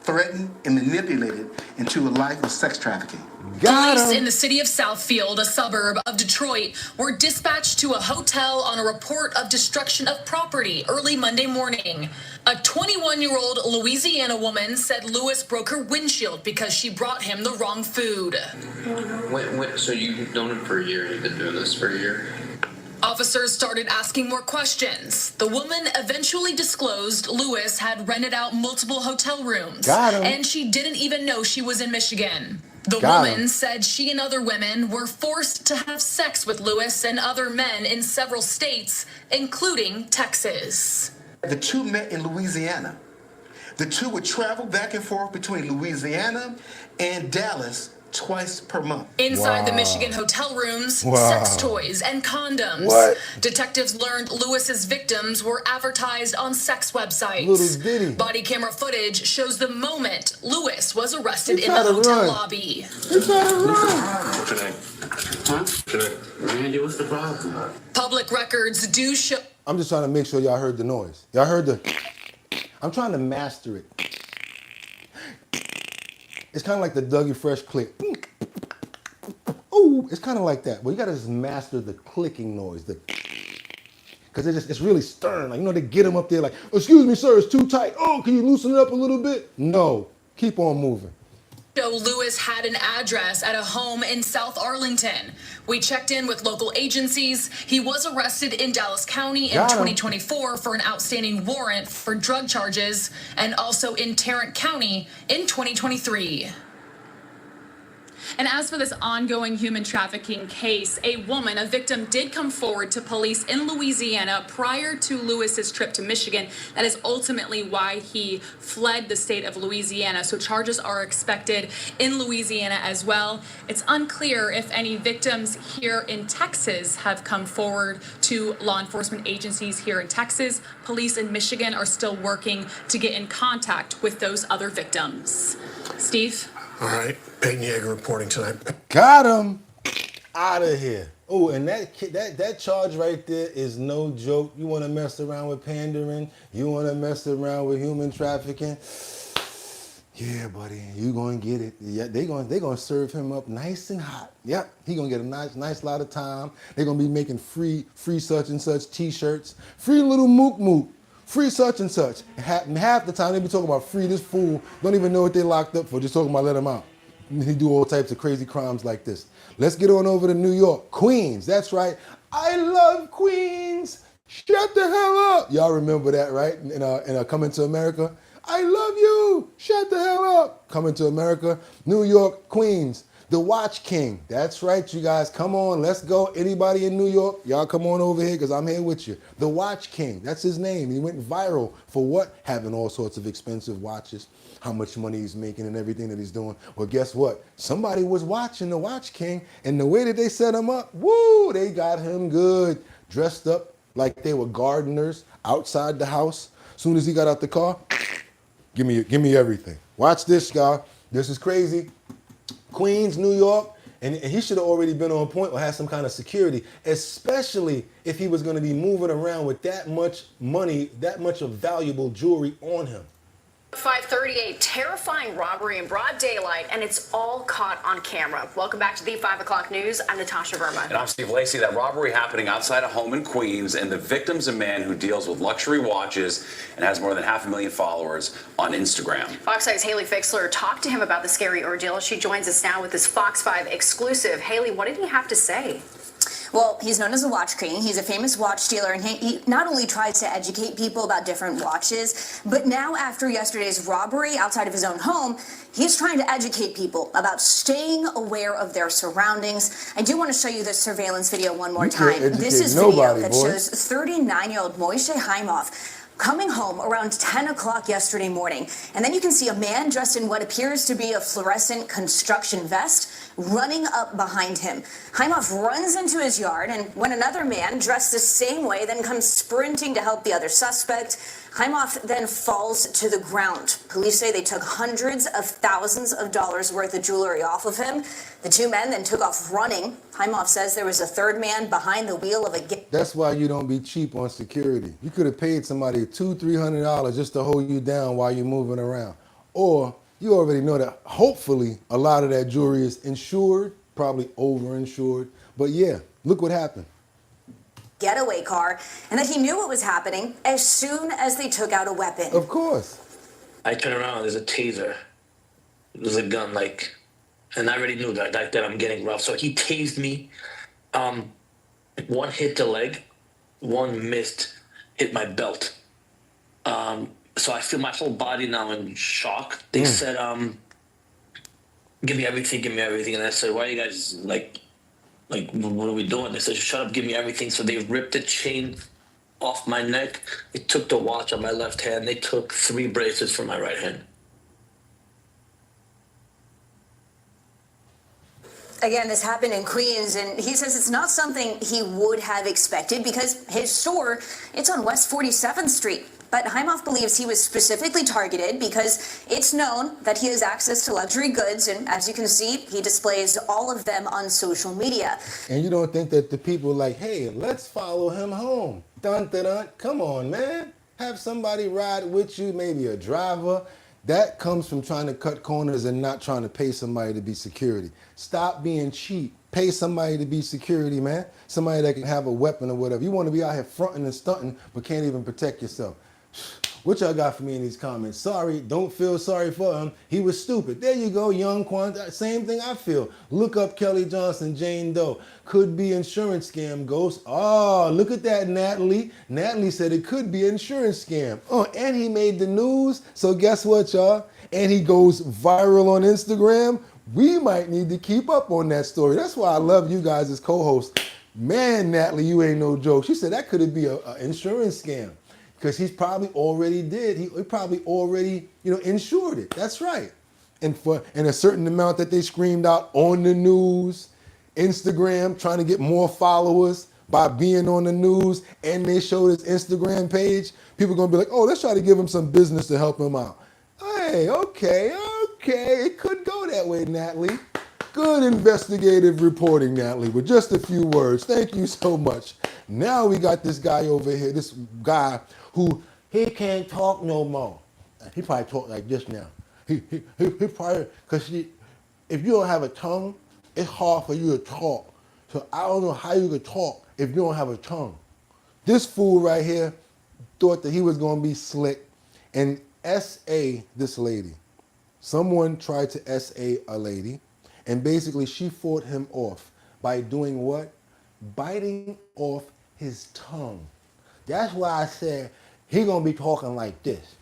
threatened, and manipulated into a life of sex trafficking. Police in the city of Southfield, a suburb of Detroit, were dispatched to a hotel on a report of destruction of property early Monday morning. A 21-year-old Louisiana woman said Lewis broke her windshield because she brought him the wrong food. So you've known him for a year? You've been doing this for a year? Officers started asking more questions. The woman eventually disclosed Lewis had rented out multiple hotel rooms. And she didn't even know she was in Michigan. The woman said she and other women were forced to have sex with Lewis and other men in several states, including Texas. The two met in Louisiana. The two would travel back and forth between Louisiana and Dallas twice per month. Inside the Michigan hotel rooms, sex toys and condoms. Detectives learned Lewis's victims were advertised on sex websites. Body camera footage shows the moment Lewis was arrested in the hotel lobby. What's your name? Huh? What's your name? Randy, what's the problem? Public records do show. I'm just trying to make sure y'all heard the noise. Y'all heard the... I'm trying to master it. It's kind of like the Dougie Fresh click. Ooh, it's kind of like that. Well, you got to just master the clicking noise. Because it's really stern. Like, you know, they get them up there like, excuse me, sir, it's too tight. Oh, can you loosen it up a little bit? No. Keep on moving. Lewis had an address at a home in South Arlington. We checked in with local agencies. He was arrested in Dallas County in 2024 for an outstanding warrant for drug charges, and also in Tarrant County in 2023. And as for this ongoing human trafficking case, a woman, a victim, did come forward to police in Louisiana prior to Lewis's trip to Michigan. That is ultimately why he fled the state of Louisiana. So charges are expected in Louisiana as well. It's unclear if any victims here in Texas have come forward to law enforcement agencies here in Texas. Police in Michigan are still working to get in contact with those other victims. Steve? All right, Peyton Yeager reporting tonight. Got him. Out of here. Oh, and that charge right there is no joke. You want to mess around with pandering? You want to mess around with human trafficking? Yeah, buddy, you gonna get it. Yeah, they gonna serve him up nice and hot. Yep, he gonna get a nice lot of time. They're gonna be making free such and such T-shirts, free little mook mook, free such and such. Half the time they be talking about free. This fool don't even know what they locked up for. Just talking about let him out. He do all types of crazy crimes like this. Let's get on over to New York, Queens. That's right. I love Queens. Shut the hell up. Y'all remember that, right? In Coming to America. I love you. Shut the hell up. Coming to America, New York, Queens. The Watch King. That's right, you guys. Come on, let's go. Anybody in New York, y'all come on over here because I'm here with you. The Watch King. That's his name. He went viral for what? Having all sorts of expensive watches, how much money he's making and everything that he's doing. Well, guess what? Somebody was watching the Watch King, and the way that they set him up, woo, they got him good. Dressed up like they were gardeners outside the house. Soon as he got out the car, give me everything. Watch this, y'all. This is crazy. Queens, New York, and he should have already been on point or had some kind of security, especially if he was going to be moving around with that much money, that much of valuable jewelry on him. 5:30, a terrifying robbery in broad daylight, and it's all caught on camera. Welcome back to the 5 o'clock news. I'm Natasha Verma. And I'm Steve Lacey. That robbery happening outside a home in Queens, and the victim's a man who deals with luxury watches and has more than 500,000 followers on Instagram. Fox 5's Haley Fixler talked to him about the scary ordeal. She joins us now with this Fox 5 exclusive. Haley, what did he have to say? Well, he's known as a watch king. He's a famous watch dealer, and he not only tries to educate people about different watches, but now after yesterday's robbery outside of his own home, he's trying to educate people about staying aware of their surroundings. I do want to show you this surveillance video one more time. This is video that shows 39-year-old Moishe Haimoff coming home around 10 o'clock yesterday morning. And then you can see a man dressed in what appears to be a fluorescent construction vest running up behind him. Haimoff runs into his yard, and when another man dressed the same way then comes sprinting to help the other suspect, Haimoff then falls to the ground. Police say they took hundreds of thousands of dollars worth of jewelry off of him. The two men then took off running. Haimoff says there was a third man behind the wheel of a... That's why you don't be cheap on security. You could have paid somebody $200-300 just to hold you down while you're moving around. Or you already know that hopefully a lot of that jewelry is insured, probably overinsured. But yeah, look what happened. Getaway car, and that he knew what was happening as soon as they took out a weapon. Of course. I turn around, there's a taser. There's a gun, and I already knew that I'm getting rough. So he tased me. One hit the leg, one missed, hit my belt. So I feel my whole body now in shock. They said, give me everything. And I said, why are you guys, what are we doing? They said, shut up, give me everything. So they ripped the chain off my neck. They took the watch on my left hand. They took 3 bracelets from my right hand. Again, this happened in Queens, and he says it's not something he would have expected because his store, it's on West 47th Street. But Haimoff believes he was specifically targeted because it's known that he has access to luxury goods, and as you can see, he displays all of them on social media. And you don't think that the people are like, hey, let's follow him home. Dun, dun, dun. Come on, man. Have somebody ride with you, maybe a driver. That comes from trying to cut corners and not trying to pay somebody to be security. Stop being cheap. Pay somebody to be security, man. Somebody that can have a weapon or whatever. You want to be out here fronting and stunting, but can't even protect yourself. What y'all got for me in these comments? Sorry, don't feel sorry for him. He was stupid. There you go, young Quan. Same thing I feel. Look up Kelly Johnson, Jane Doe. Could be insurance scam, Ghost. Oh, look at that, Natalie. Natalie said it could be insurance scam. Oh, and he made the news. So guess what, y'all? And he goes viral on Instagram. we might need to keep up on that story. That's why I love you guys as co-hosts. Man, Natalie, you ain't no joke. She said that could be an insurance scam because he's probably already did. He probably already, insured it. That's right. And a certain amount that they screamed out on the news, Instagram, trying to get more followers by being on the news, and they showed his Instagram page, people are going to be like, oh, let's try to give him some business to help him out. Hey, okay, it could go that way, Natalie. Good investigative reporting, Natalie, with just a few words. Thank you so much. Now we got this guy over here, this guy who, he can't talk no more. He probably talk like this now. He probably, because if you don't have a tongue, it's hard for you to talk. So I don't know how you could talk if you don't have a tongue. This fool right here thought that he was going to be slick and SA this lady. Someone tried to SA a lady, and basically she fought him off by doing what? Biting off his tongue. That's why I said he gonna be talking like this.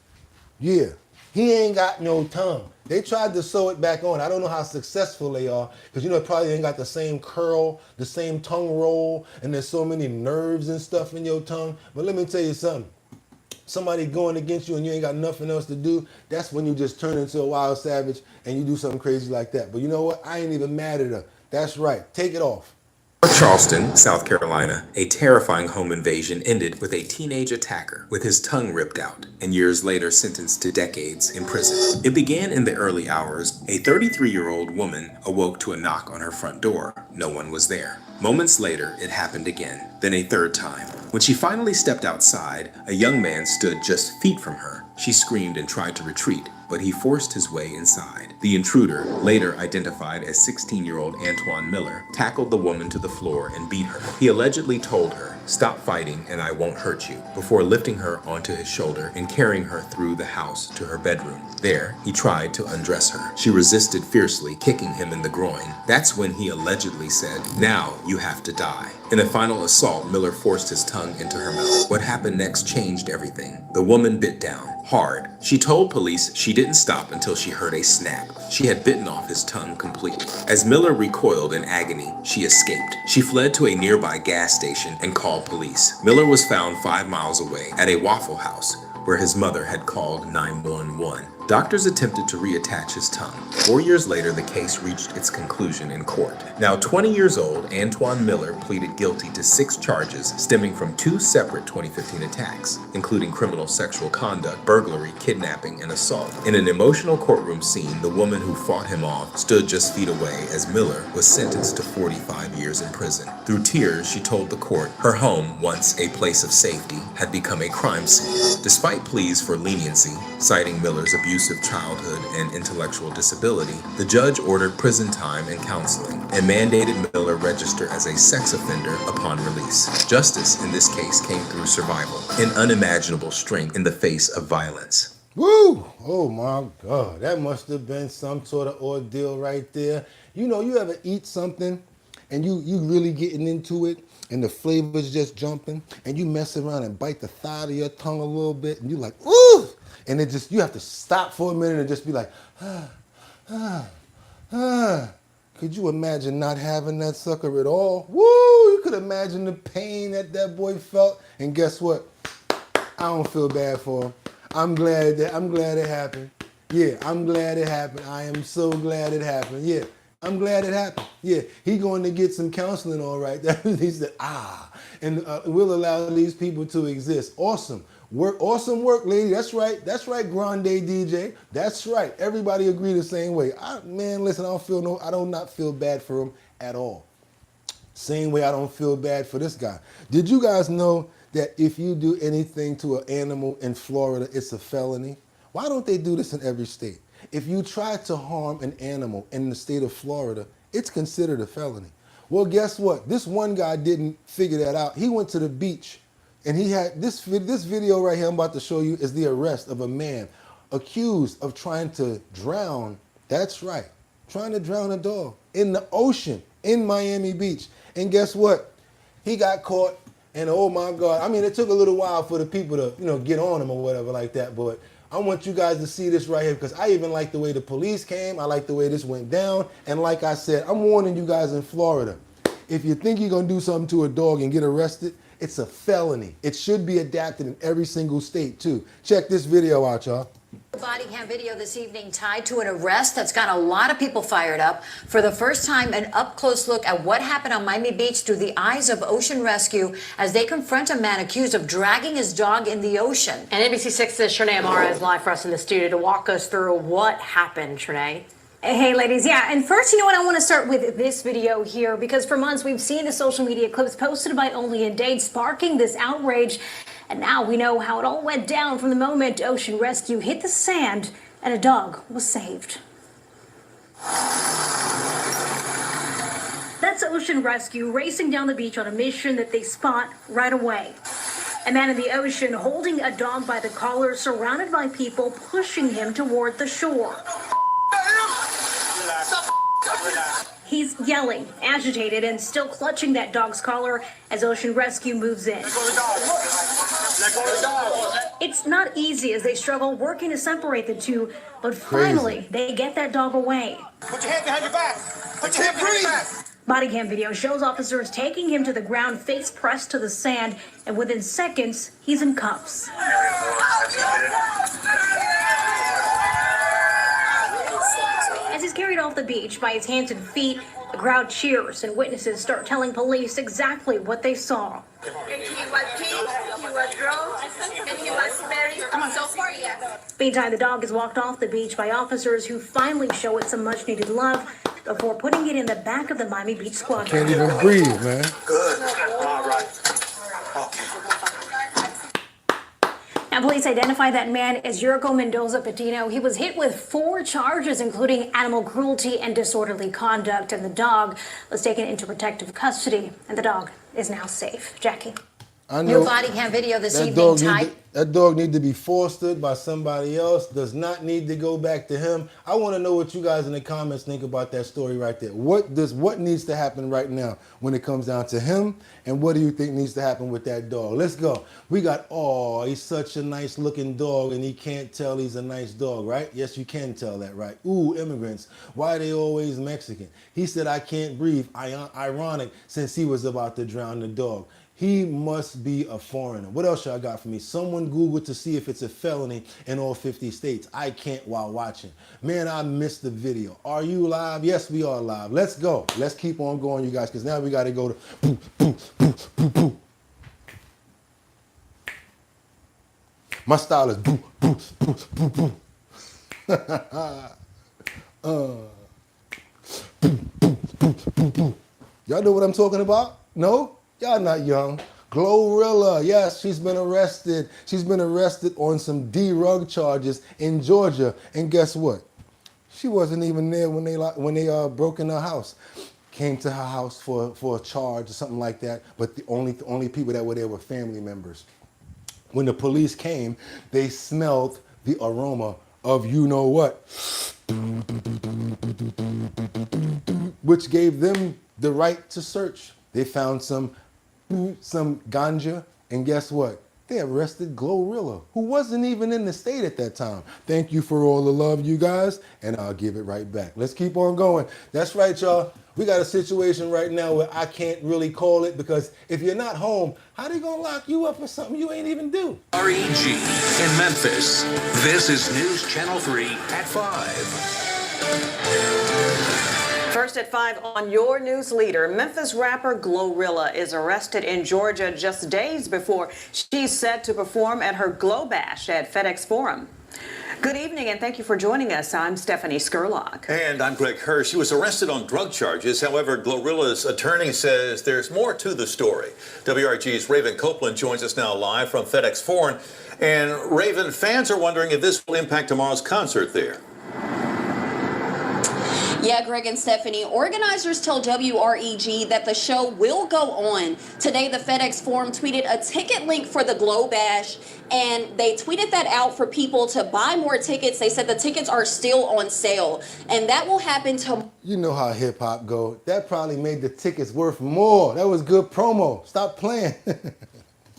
Yeah, he ain't got no tongue. They tried to sew it back on. I don't know how successful they are, because it probably ain't got the same curl, the same tongue roll, and there's so many nerves and stuff in your tongue. But let me tell you something. Somebody going against you and you ain't got nothing else to do, that's when you just turn into a wild savage and you do something crazy like that. But you know what? I ain't even mad at her. That's right. Take it off. Charleston, South Carolina, a terrifying home invasion ended with a teenage attacker with his tongue ripped out and years later sentenced to decades in prison. It began in the early hours. A 33-year-old woman awoke to a knock on her front door. No one was there. Moments later, it happened again, then a third time. When she finally stepped outside, a young man stood just feet from her. She screamed and tried to retreat, but he forced his way inside. The intruder, later identified as 16-year-old Antoine Miller, tackled the woman to the floor and beat her. He allegedly told her, "Stop fighting and I won't hurt you," before lifting her onto his shoulder and carrying her through the house to her bedroom. There, he tried to undress her. She resisted fiercely, kicking him in the groin. That's when he allegedly said, "Now you have to die." In a final assault, Miller forced his tongue into her mouth. What happened next changed everything. The woman bit down, hard. She told police she didn't stop until she heard a snap. She had bitten off his tongue completely. As Miller recoiled in agony, she escaped. She fled to a nearby gas station and called police. Miller was found 5 miles away at a Waffle House, where his mother had called 911. Doctors attempted to reattach his tongue. 4 years later, the case reached its conclusion in court. Now 20 years old, Antoine Miller pleaded guilty to 6 charges stemming from 2 separate 2015 attacks, including criminal sexual conduct, burglary, kidnapping, and assault. In an emotional courtroom scene, the woman who fought him off stood just feet away as Miller was sentenced to 45 years in prison. Through tears, she told the court her home, once a place of safety, had become a crime scene. Despite pleas for leniency, citing Miller's abusive childhood and intellectual disability, the judge ordered prison time and counseling and mandated Miller register as a sex offender upon release. Justice in this case came through survival and unimaginable strength in the face of violence. Woo! Oh my God, that must have been some sort of ordeal right there. You know, you ever eat something and you really getting into it and the flavor's just jumping and you mess around and bite the thigh of your tongue a little bit and you're like, ooh! And it just, you have to stop for a minute and just be like, Could you imagine not having that sucker at all? Woo! You could imagine the pain that boy felt. And guess what? I don't feel bad for him. I'm glad it happened. Yeah, I'm glad it happened. I am so glad it happened. Yeah, I'm glad it happened. Yeah, he going to get some counseling, all right. He said, and we'll allow these people to exist. Awesome work, lady. That's right, Grande DJ. That's right. Everybody agree the same way. Man, listen, I do not feel bad for him at all. Same way I don't feel bad for this guy. Did you guys know that if you do anything to an animal in Florida, it's a felony? Why don't they do this in every state? If you try to harm an animal in the state of Florida, it's considered a felony. Well, guess what? This one guy didn't figure that out. He went to the beach and he had this video right here I'm about to show you is the arrest of a man accused of trying to drown, that's right, trying to drown a dog in the ocean in Miami Beach. And guess what? He got caught and oh my God, I mean, it took a little while for the people to, get on him or whatever like that, but I want you guys to see this right here because I even like the way the police came. I like the way this went down. And like I said, I'm warning you guys in Florida. If you think you're going to do something to a dog and get arrested, it's a felony. It should be adapted in every single state too. Check this video out, y'all. Body cam video this evening tied to an arrest that's got a lot of people fired up. For the first time, an up-close look at what happened on Miami Beach through the eyes of Ocean Rescue as they confront a man accused of dragging his dog in the ocean. And NBC6's Shanae Amara is live for us in the studio to walk us through what happened, Shanae. Hey ladies, yeah, and first, you know what, I want to start with this video here because for months we've seen the social media clips posted by Only in Dade sparking this outrage, and now we know how it all went down from the moment Ocean Rescue hit the sand and a dog was saved. That's Ocean Rescue racing down the beach on a mission that they spot right away. A man in the ocean holding a dog by the collar, surrounded by people pushing him toward the shore. He's yelling, agitated, and still clutching that dog's collar as Ocean Rescue moves in. It's not easy as they struggle working to separate the two, but finally they get that dog away. Put your hand behind your back. Put your hand behind your back. Body cam video shows officers taking him to the ground, face pressed to the sand, and within seconds, he's in cuffs. As he's carried off the beach by his hands and feet, the crowd cheers and witnesses start telling police exactly what they saw. He was pissed, he was drunk, and he was very so far, yes. Meantime, the dog is walked off the beach by officers who finally show it some much-needed love before putting it in the back of the Miami Beach squad. Can't even breathe, man. Good. All right. Okay. Now, police identified that man as Yurko Mendoza Patino. He was hit with 4 charges, including animal cruelty and disorderly conduct, and the dog was taken into protective custody, and the dog is now safe. Jackie. I know. New body cam video this evening tied. That dog need to be fostered by somebody else. Does not need to go back to him. I want to know what you guys in the comments think about that story right there. What needs to happen right now when it comes down to him, and what do you think needs to happen with that dog? Let's go. We got, oh, he's such a nice looking dog and he can't tell he's a nice dog, right? Yes, you can tell that, right? Ooh, immigrants, why are they always Mexican? He said, I can't breathe. Ironic, since he was about to drown the dog. He must be a foreigner. What else y'all got for me? Someone Google to see if it's a felony in all 50 states. I can't while watching. Man, I missed the video. Are you live? Yes, we are live. Let's go. Let's keep on going, you guys, because now we got to go to boo, boo, boo, boo, boo. My style is boo, boo, boo, boo, boo. Boo, boo, boo, boo, boo. Y'all know what I'm talking about? No? Y'all not young. Glorilla, yes, she's been arrested. She's been arrested on some drug charges in Georgia. And guess what? She wasn't even there when they broke in her house. Came to her house for a charge or something like that. But the only people that were there were family members. When the police came, they smelled the aroma of you know what, which gave them the right to search. They found some ganja, and guess what? They arrested Glorilla, who wasn't even in the state at that time. Thank you for all the love, you guys, and I'll give it right back. Let's keep on going. That's right, y'all. We got a situation right now where I can't really call it, because if you're not home, how they gonna lock you up for something you ain't even do? REG in Memphis. This is News Channel 3 at 5. First at 5 on your news leader, Memphis rapper Glorilla is arrested in Georgia just days before she's set to perform at her Glow Bash at FedEx Forum. Good evening and thank you for joining us. I'm Stephanie Skurlock. And I'm Greg Hirsch. She was arrested on drug charges. However, Glorilla's attorney says there's more to the story. WRG's Raven Copeland joins us now live from FedEx Forum. And Raven, fans are wondering if this will impact tomorrow's concert there. Yeah, Greg and Stephanie, organizers tell WREG that the show will go on. Today, the FedEx Forum tweeted a ticket link for the Glow Bash, and they tweeted that out for people to buy more tickets. They said the tickets are still on sale, and that will happen tomorrow. You know how hip-hop go. That probably made the tickets worth more. That was good promo. Stop playing.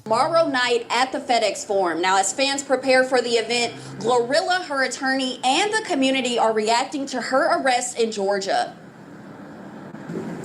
tomorrow night at the FedEx Forum. Now, as fans prepare for the event, Glorilla, her attorney, and the community are reacting to her arrest in Georgia.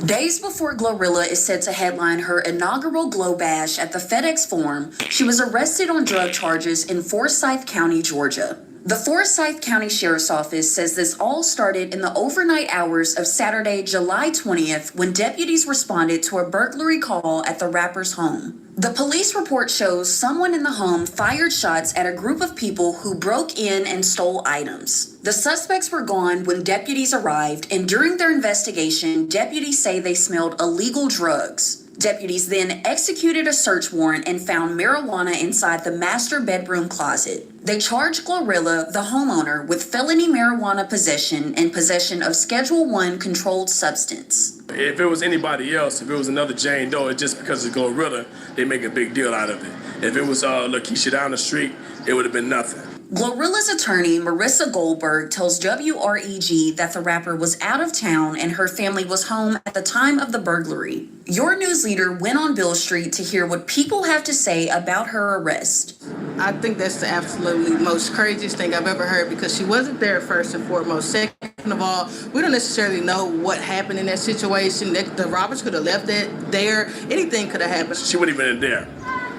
Days before Glorilla is set to headline her inaugural Glow Bash at the FedEx Forum, she was arrested on drug charges in Forsyth County, Georgia. The Forsyth County Sheriff's Office says this all started in the overnight hours of Saturday, July 20th, when deputies responded to a burglary call at the rapper's home. The police report shows someone in the home fired shots at a group of people who broke in and stole items. The suspects were gone when deputies arrived, and during their investigation, deputies say they smelled illegal drugs. Deputies then executed a search warrant and found marijuana inside the master bedroom closet. They charged Glorilla, the homeowner, with felony marijuana possession and possession of Schedule I controlled substance. If it was anybody else, if it was another Jane Doe, it's just because it's Glorilla, they make a big deal out of it. If it was Lakeisha down the street, it would have been nothing. Glorilla's attorney, Marissa Goldberg, tells WREG that the rapper was out of town and her family was home at the time of the burglary. Your news leader went on Bill Street to hear what people have to say about her arrest. I think that's the absolutely most craziest thing I've ever heard, because she wasn't there, first and foremost. Second of all, we don't necessarily know what happened in that situation. The robbers could have left it there. Anything could have happened. She wouldn't even been there.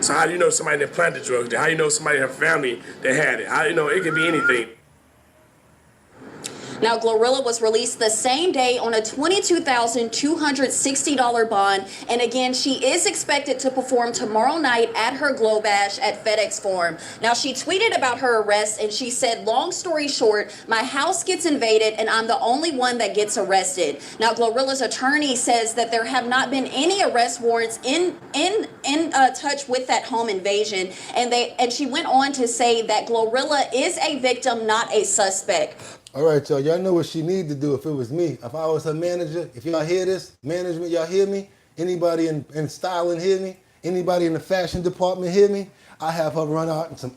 So how do you know somebody that planted drugs there? How do you know somebody in her family that had it? How do you know? It could be anything. Now, Glorilla was released the same day on a $22,260 bond. And again, she is expected to perform tomorrow night at her Glow Bash at FedEx Forum. Now, she tweeted about her arrest and she said, long story short, my house gets invaded and I'm the only one that gets arrested. Now, Glorilla's attorney says that there have not been any arrest warrants in touch with that home invasion. And she went on to say that Glorilla is a victim, not a suspect. All right, y'all. Y'all know what she need to do if it was me. If I was her manager, if y'all hear this, management, y'all hear me? Anybody in styling hear me? Anybody in the fashion department hear me? I have her run out in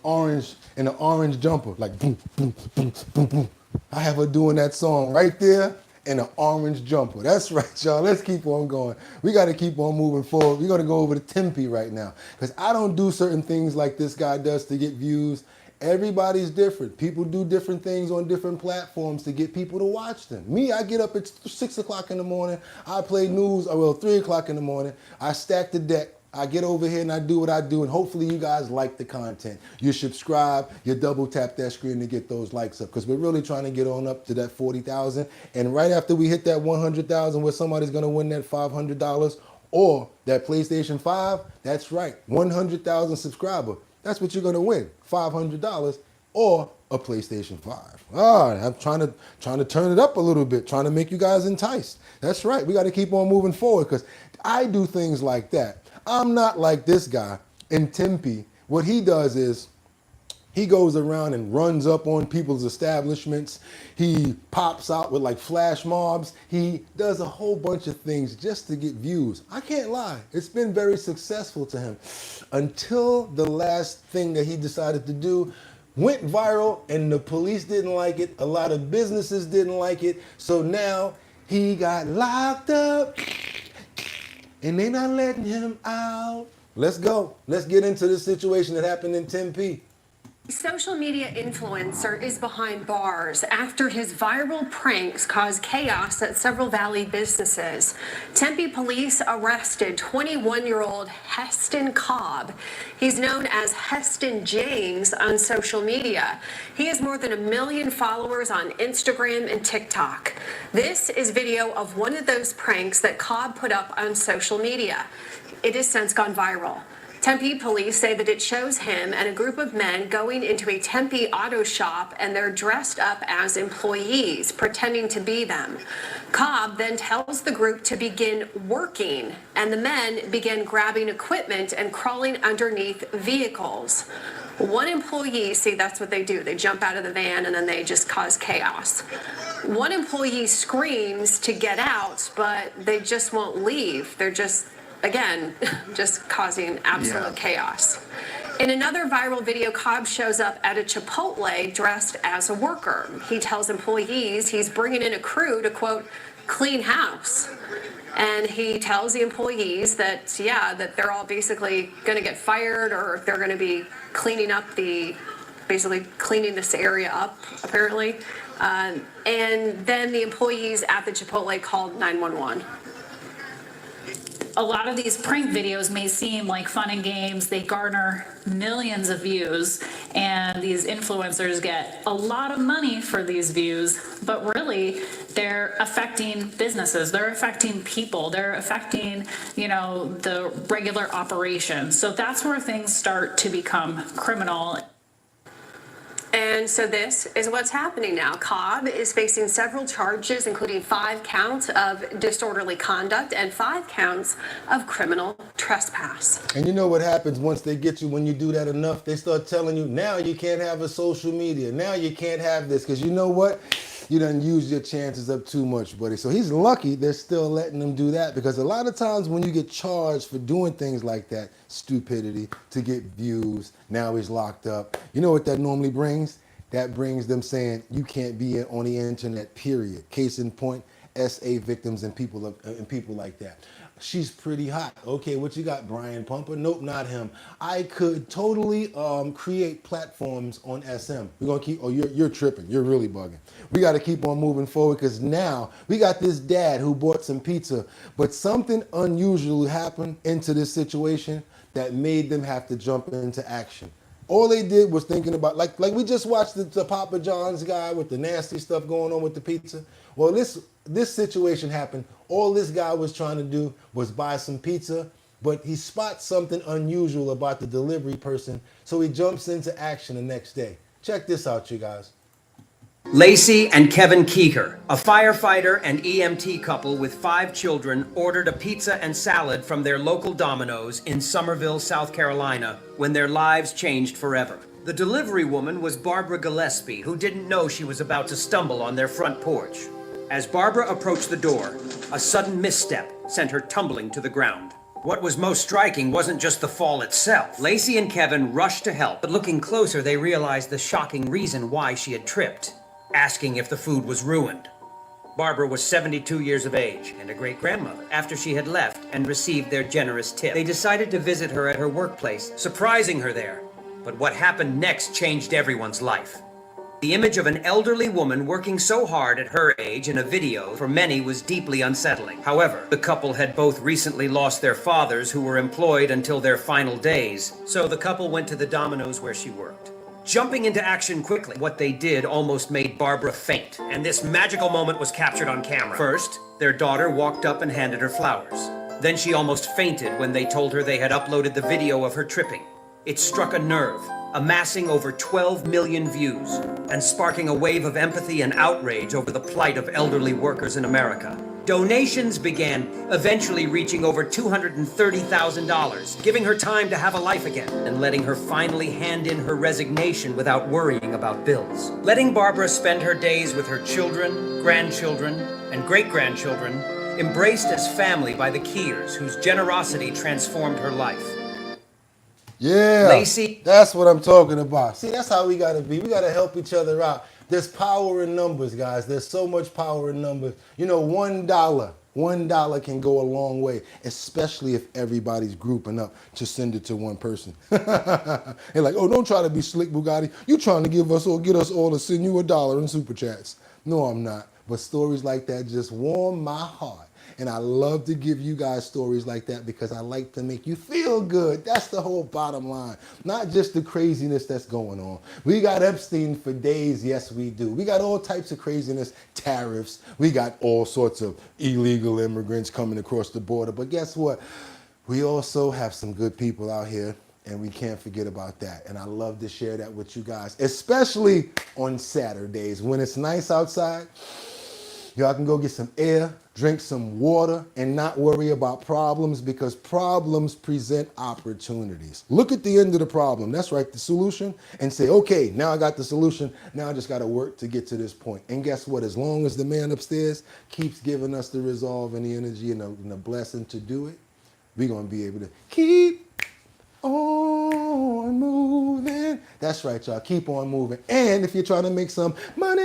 an orange jumper, like boom, boom, boom, boom, boom. I have her doing that song right there in an orange jumper. That's right, y'all. Let's keep on going. We got to keep on moving forward. We're going to go over to Tempe right now, because I don't do certain things like this guy does to get views. Everybody's different. People do different things on different platforms to get people to watch them. Me, I get up at 6 o'clock in the morning. I play news, 3 o'clock in the morning. I stack the deck. I get over here and I do what I do, and hopefully you guys like the content. You subscribe, you double tap that screen to get those likes up, because we're really trying to get on up to that 40,000. And right after we hit that 100,000 where somebody's gonna win that $500 or that PlayStation 5, that's right, 100,000 subscriber. That's what you're gonna win, $500 or a PlayStation 5. I'm trying to turn it up a little bit, trying to make you guys enticed. That's right, we gotta keep on moving forward, because I do things like that. I'm not like this guy in Tempe. What he does is he goes around and runs up on people's establishments. He pops out with like flash mobs. He does a whole bunch of things just to get views. I can't lie. It's been very successful to him until the last thing that he decided to do went viral, and the police didn't like it. A lot of businesses didn't like it. So now he got locked up and they not letting him out. Let's go. Let's get into the situation that happened in Tempe. Social media influencer is behind bars after his viral pranks caused chaos at several Valley businesses. Tempe police arrested 21-year-old Heston Cobb. He's known as Heston James on social media. He has more than 1 million followers on Instagram and TikTok. This is video of one of those pranks that Cobb put up on social media. It has since gone viral. Tempe police say that it shows him and a group of men going into a Tempe auto shop, and they're dressed up as employees, pretending to be them. Cobb then tells the group to begin working, and the men begin grabbing equipment and crawling underneath vehicles. One employee, see, that's what they do. They jump out of the van and then they just cause chaos. One employee screams to get out, but they just won't leave. They're just, again, just causing absolute chaos. In another viral video, Cobb shows up at a Chipotle dressed as a worker. He tells employees he's bringing in a crew to, quote, clean house. And he tells the employees that, yeah, that they're all basically going to get fired, or they're going to be cleaning up basically cleaning this area up, apparently. And then the employees at the Chipotle called 911. A lot of these prank videos may seem like fun and games. They garner millions of views, and these influencers get a lot of money for these views, but really they're affecting businesses, they're affecting people, they're affecting, the regular operation. So that's where things start to become criminal. And so this is what's happening now. Cobb is facing several charges, including 5 counts of disorderly conduct and 5 counts of criminal trespass. And you know what happens once they get you, when you do that enough, they start telling you, now you can't have a social media, now you can't have this, because you know what? You done used your chances up too much, buddy. So he's lucky they're still letting him do that, because a lot of times when you get charged for doing things like that, stupidity, to get views, now he's locked up. You know what that normally brings? That brings them saying you can't be on the internet, period. Case in point, SA victims and people like that. She's pretty hot. Okay, what you got, Brian Pumper? Nope, not him. I could totally create platforms on SM. We're gonna keep, you're tripping. You're really bugging. We gotta keep on moving forward, because now we got this dad who bought some pizza, but something unusual happened into this situation that made them have to jump into action. All they did was thinking about, like we just watched the Papa John's guy with the nasty stuff going on with the pizza. Well, this situation happened. All this guy was trying to do was buy some pizza, but he spots something unusual about the delivery person, so he jumps into action the next day. Check this out, you guys. Lacey and Kevin Keeker, a firefighter and EMT couple with 5 children, ordered a pizza and salad from their local Domino's in Summerville, South Carolina, when their lives changed forever. The delivery woman was Barbara Gillespie, who didn't know she was about to stumble on their front porch. As Barbara approached the door, a sudden misstep sent her tumbling to the ground. What was most striking wasn't just the fall itself. Lacey and Kevin rushed to help, but looking closer, they realized the shocking reason why she had tripped, asking if the food was ruined. Barbara was 72 years of age and a great-grandmother. After she had left and received their generous tip, they decided to visit her at her workplace, surprising her there. But what happened next changed everyone's life. The image of an elderly woman working so hard at her age in a video for many was deeply unsettling. However, the couple had both recently lost their fathers, who were employed until their final days, so the couple went to the Domino's where she worked. Jumping into action quickly, what they did almost made Barbara faint, and this magical moment was captured on camera. First, their daughter walked up and handed her flowers. Then she almost fainted when they told her they had uploaded the video of her tripping. It struck a nerve, amassing over 12 million views and sparking a wave of empathy and outrage over the plight of elderly workers in America. Donations began, eventually reaching over $230,000, giving her time to have a life again and letting her finally hand in her resignation without worrying about bills. Letting Barbara spend her days with her children, grandchildren, and great-grandchildren, embraced as family by the Keers, whose generosity transformed her life. Yeah, Lacey. That's what I'm talking about. See, that's how we gotta be. We gotta help each other out. There's power in numbers, guys. There's so much power in numbers. You know, $1 can go a long way, especially if everybody's grouping up to send it to one person. They're like, oh, don't try to be slick, Bugatti. You trying to get us all to send you $1 in super chats. No, I'm not. But stories like that just warm my heart. And I love to give you guys stories like that because I like to make you feel good. That's the whole bottom line. Not just the craziness that's going on. We got Epstein for days. Yes, we do. We got all types of craziness, tariffs. We got all sorts of illegal immigrants coming across the border. But guess what? We also have some good people out here, and we can't forget about that. And I love to share that with you guys, especially on Saturdays when it's nice outside. Y'all can go get some air, drink some water, and not worry about problems, because problems present opportunities. Look at the end of the problem. That's right, the solution, and say, okay, now I got the solution. Now I just got to work to get to this point. And guess what? As long as the man upstairs keeps giving us the resolve and the energy and the blessing to do it, we're going to be able to keep on moving. That's right, y'all. Keep on moving. And if you're trying to make some money,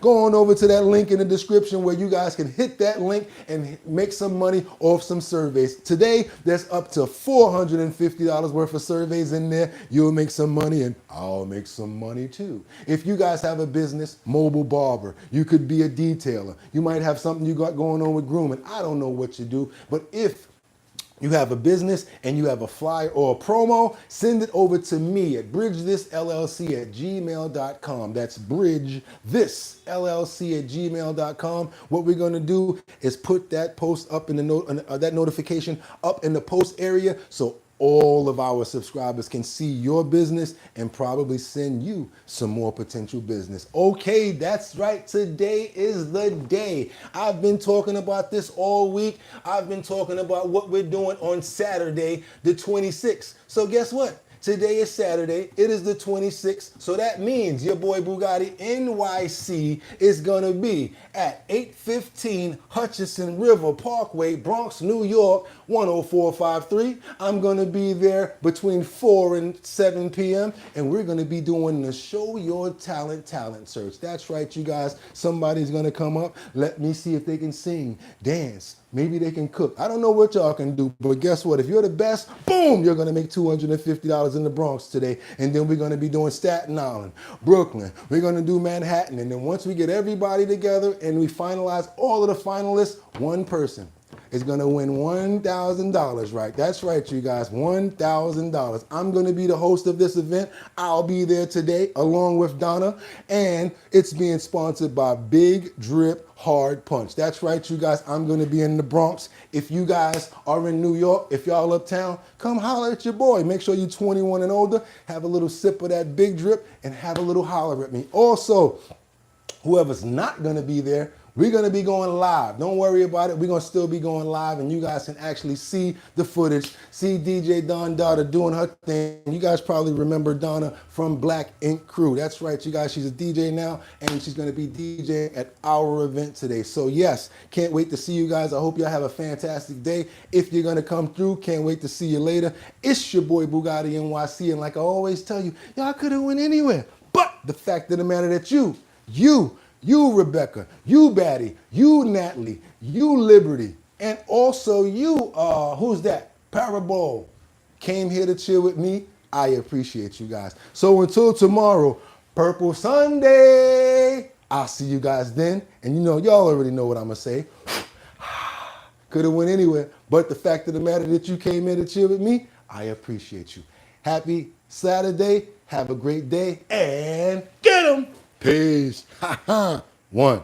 Go on over to that link in the description where you guys can hit that link and make some money off some surveys. Today, there's up to $450 worth of surveys in there. You'll make some money and I'll make some money too. If you guys have a business, mobile barber, you could be a detailer. You might have something you got going on with grooming. I don't know what you do, but if you have a business and you have a flyer or a promo, send it over to me at bridgethisllc@gmail.com. That's bridgethisllc@gmail.com. What we're going to do is put that post up in the that notification up in the post area so all of our subscribers can see your business and probably send you some more potential business. Okay, that's right. Today is the day. I've been talking about this all week. I've been talking about what we're doing on Saturday, the 26th. So guess what? Today is Saturday. It is the 26th. So that means your boy Bugatti NYC is going to be at 815 Hutchinson River Parkway, Bronx, New York, 10453. I'm going to be there between 4 and 7 p.m. and we're going to be doing the Show Your Talent search. That's right, you guys. Somebody's going to come up. Let me see if they can sing, dance. Maybe they can cook. I don't know what y'all can do, but guess what? If you're the best, boom, you're going to make $250 in the Bronx today. And then we're going to be doing Staten Island, Brooklyn. We're going to do Manhattan. And then once we get everybody together and we finalize all of the finalists, one person is going to win $1,000, right? That's right, you guys, $1,000. I'm going to be the host of this event. I'll be there today along with Donna, and it's being sponsored by Big Drip Hard Punch. That's right, you guys, I'm going to be in the Bronx. If you guys are in New York, if y'all uptown, come holler at your boy. Make sure you're 21 and older, have a little sip of that Big Drip, and have a little holler at me. Also, whoever's not going to be there, we're going to be going live. Don't worry about it. We're going to still be going live, and you guys can actually see the footage, see DJ Don Dada doing her thing. You guys probably remember Donna from Black Ink Crew. That's right, you guys. She's a DJ now, and she's going to be DJing at our event today. So, yes, can't wait to see you guys. I hope y'all have a fantastic day. If you're going to come through, can't wait to see you later. It's your boy Bugatti NYC, and like I always tell you, y'all could have went anywhere. But the fact of the matter that you, Rebecca, you Batty, you Natalie, you Liberty, and also you, who's that? Parabole, came here to chill with me. I appreciate you guys. So until tomorrow, Purple Sunday, I'll see you guys then. And you know, y'all already know what I'm going to say. Could have went anywhere, but the fact of the matter that you came here to chill with me, I appreciate you. Happy Saturday. Have a great day and get 'em. Peace. 1.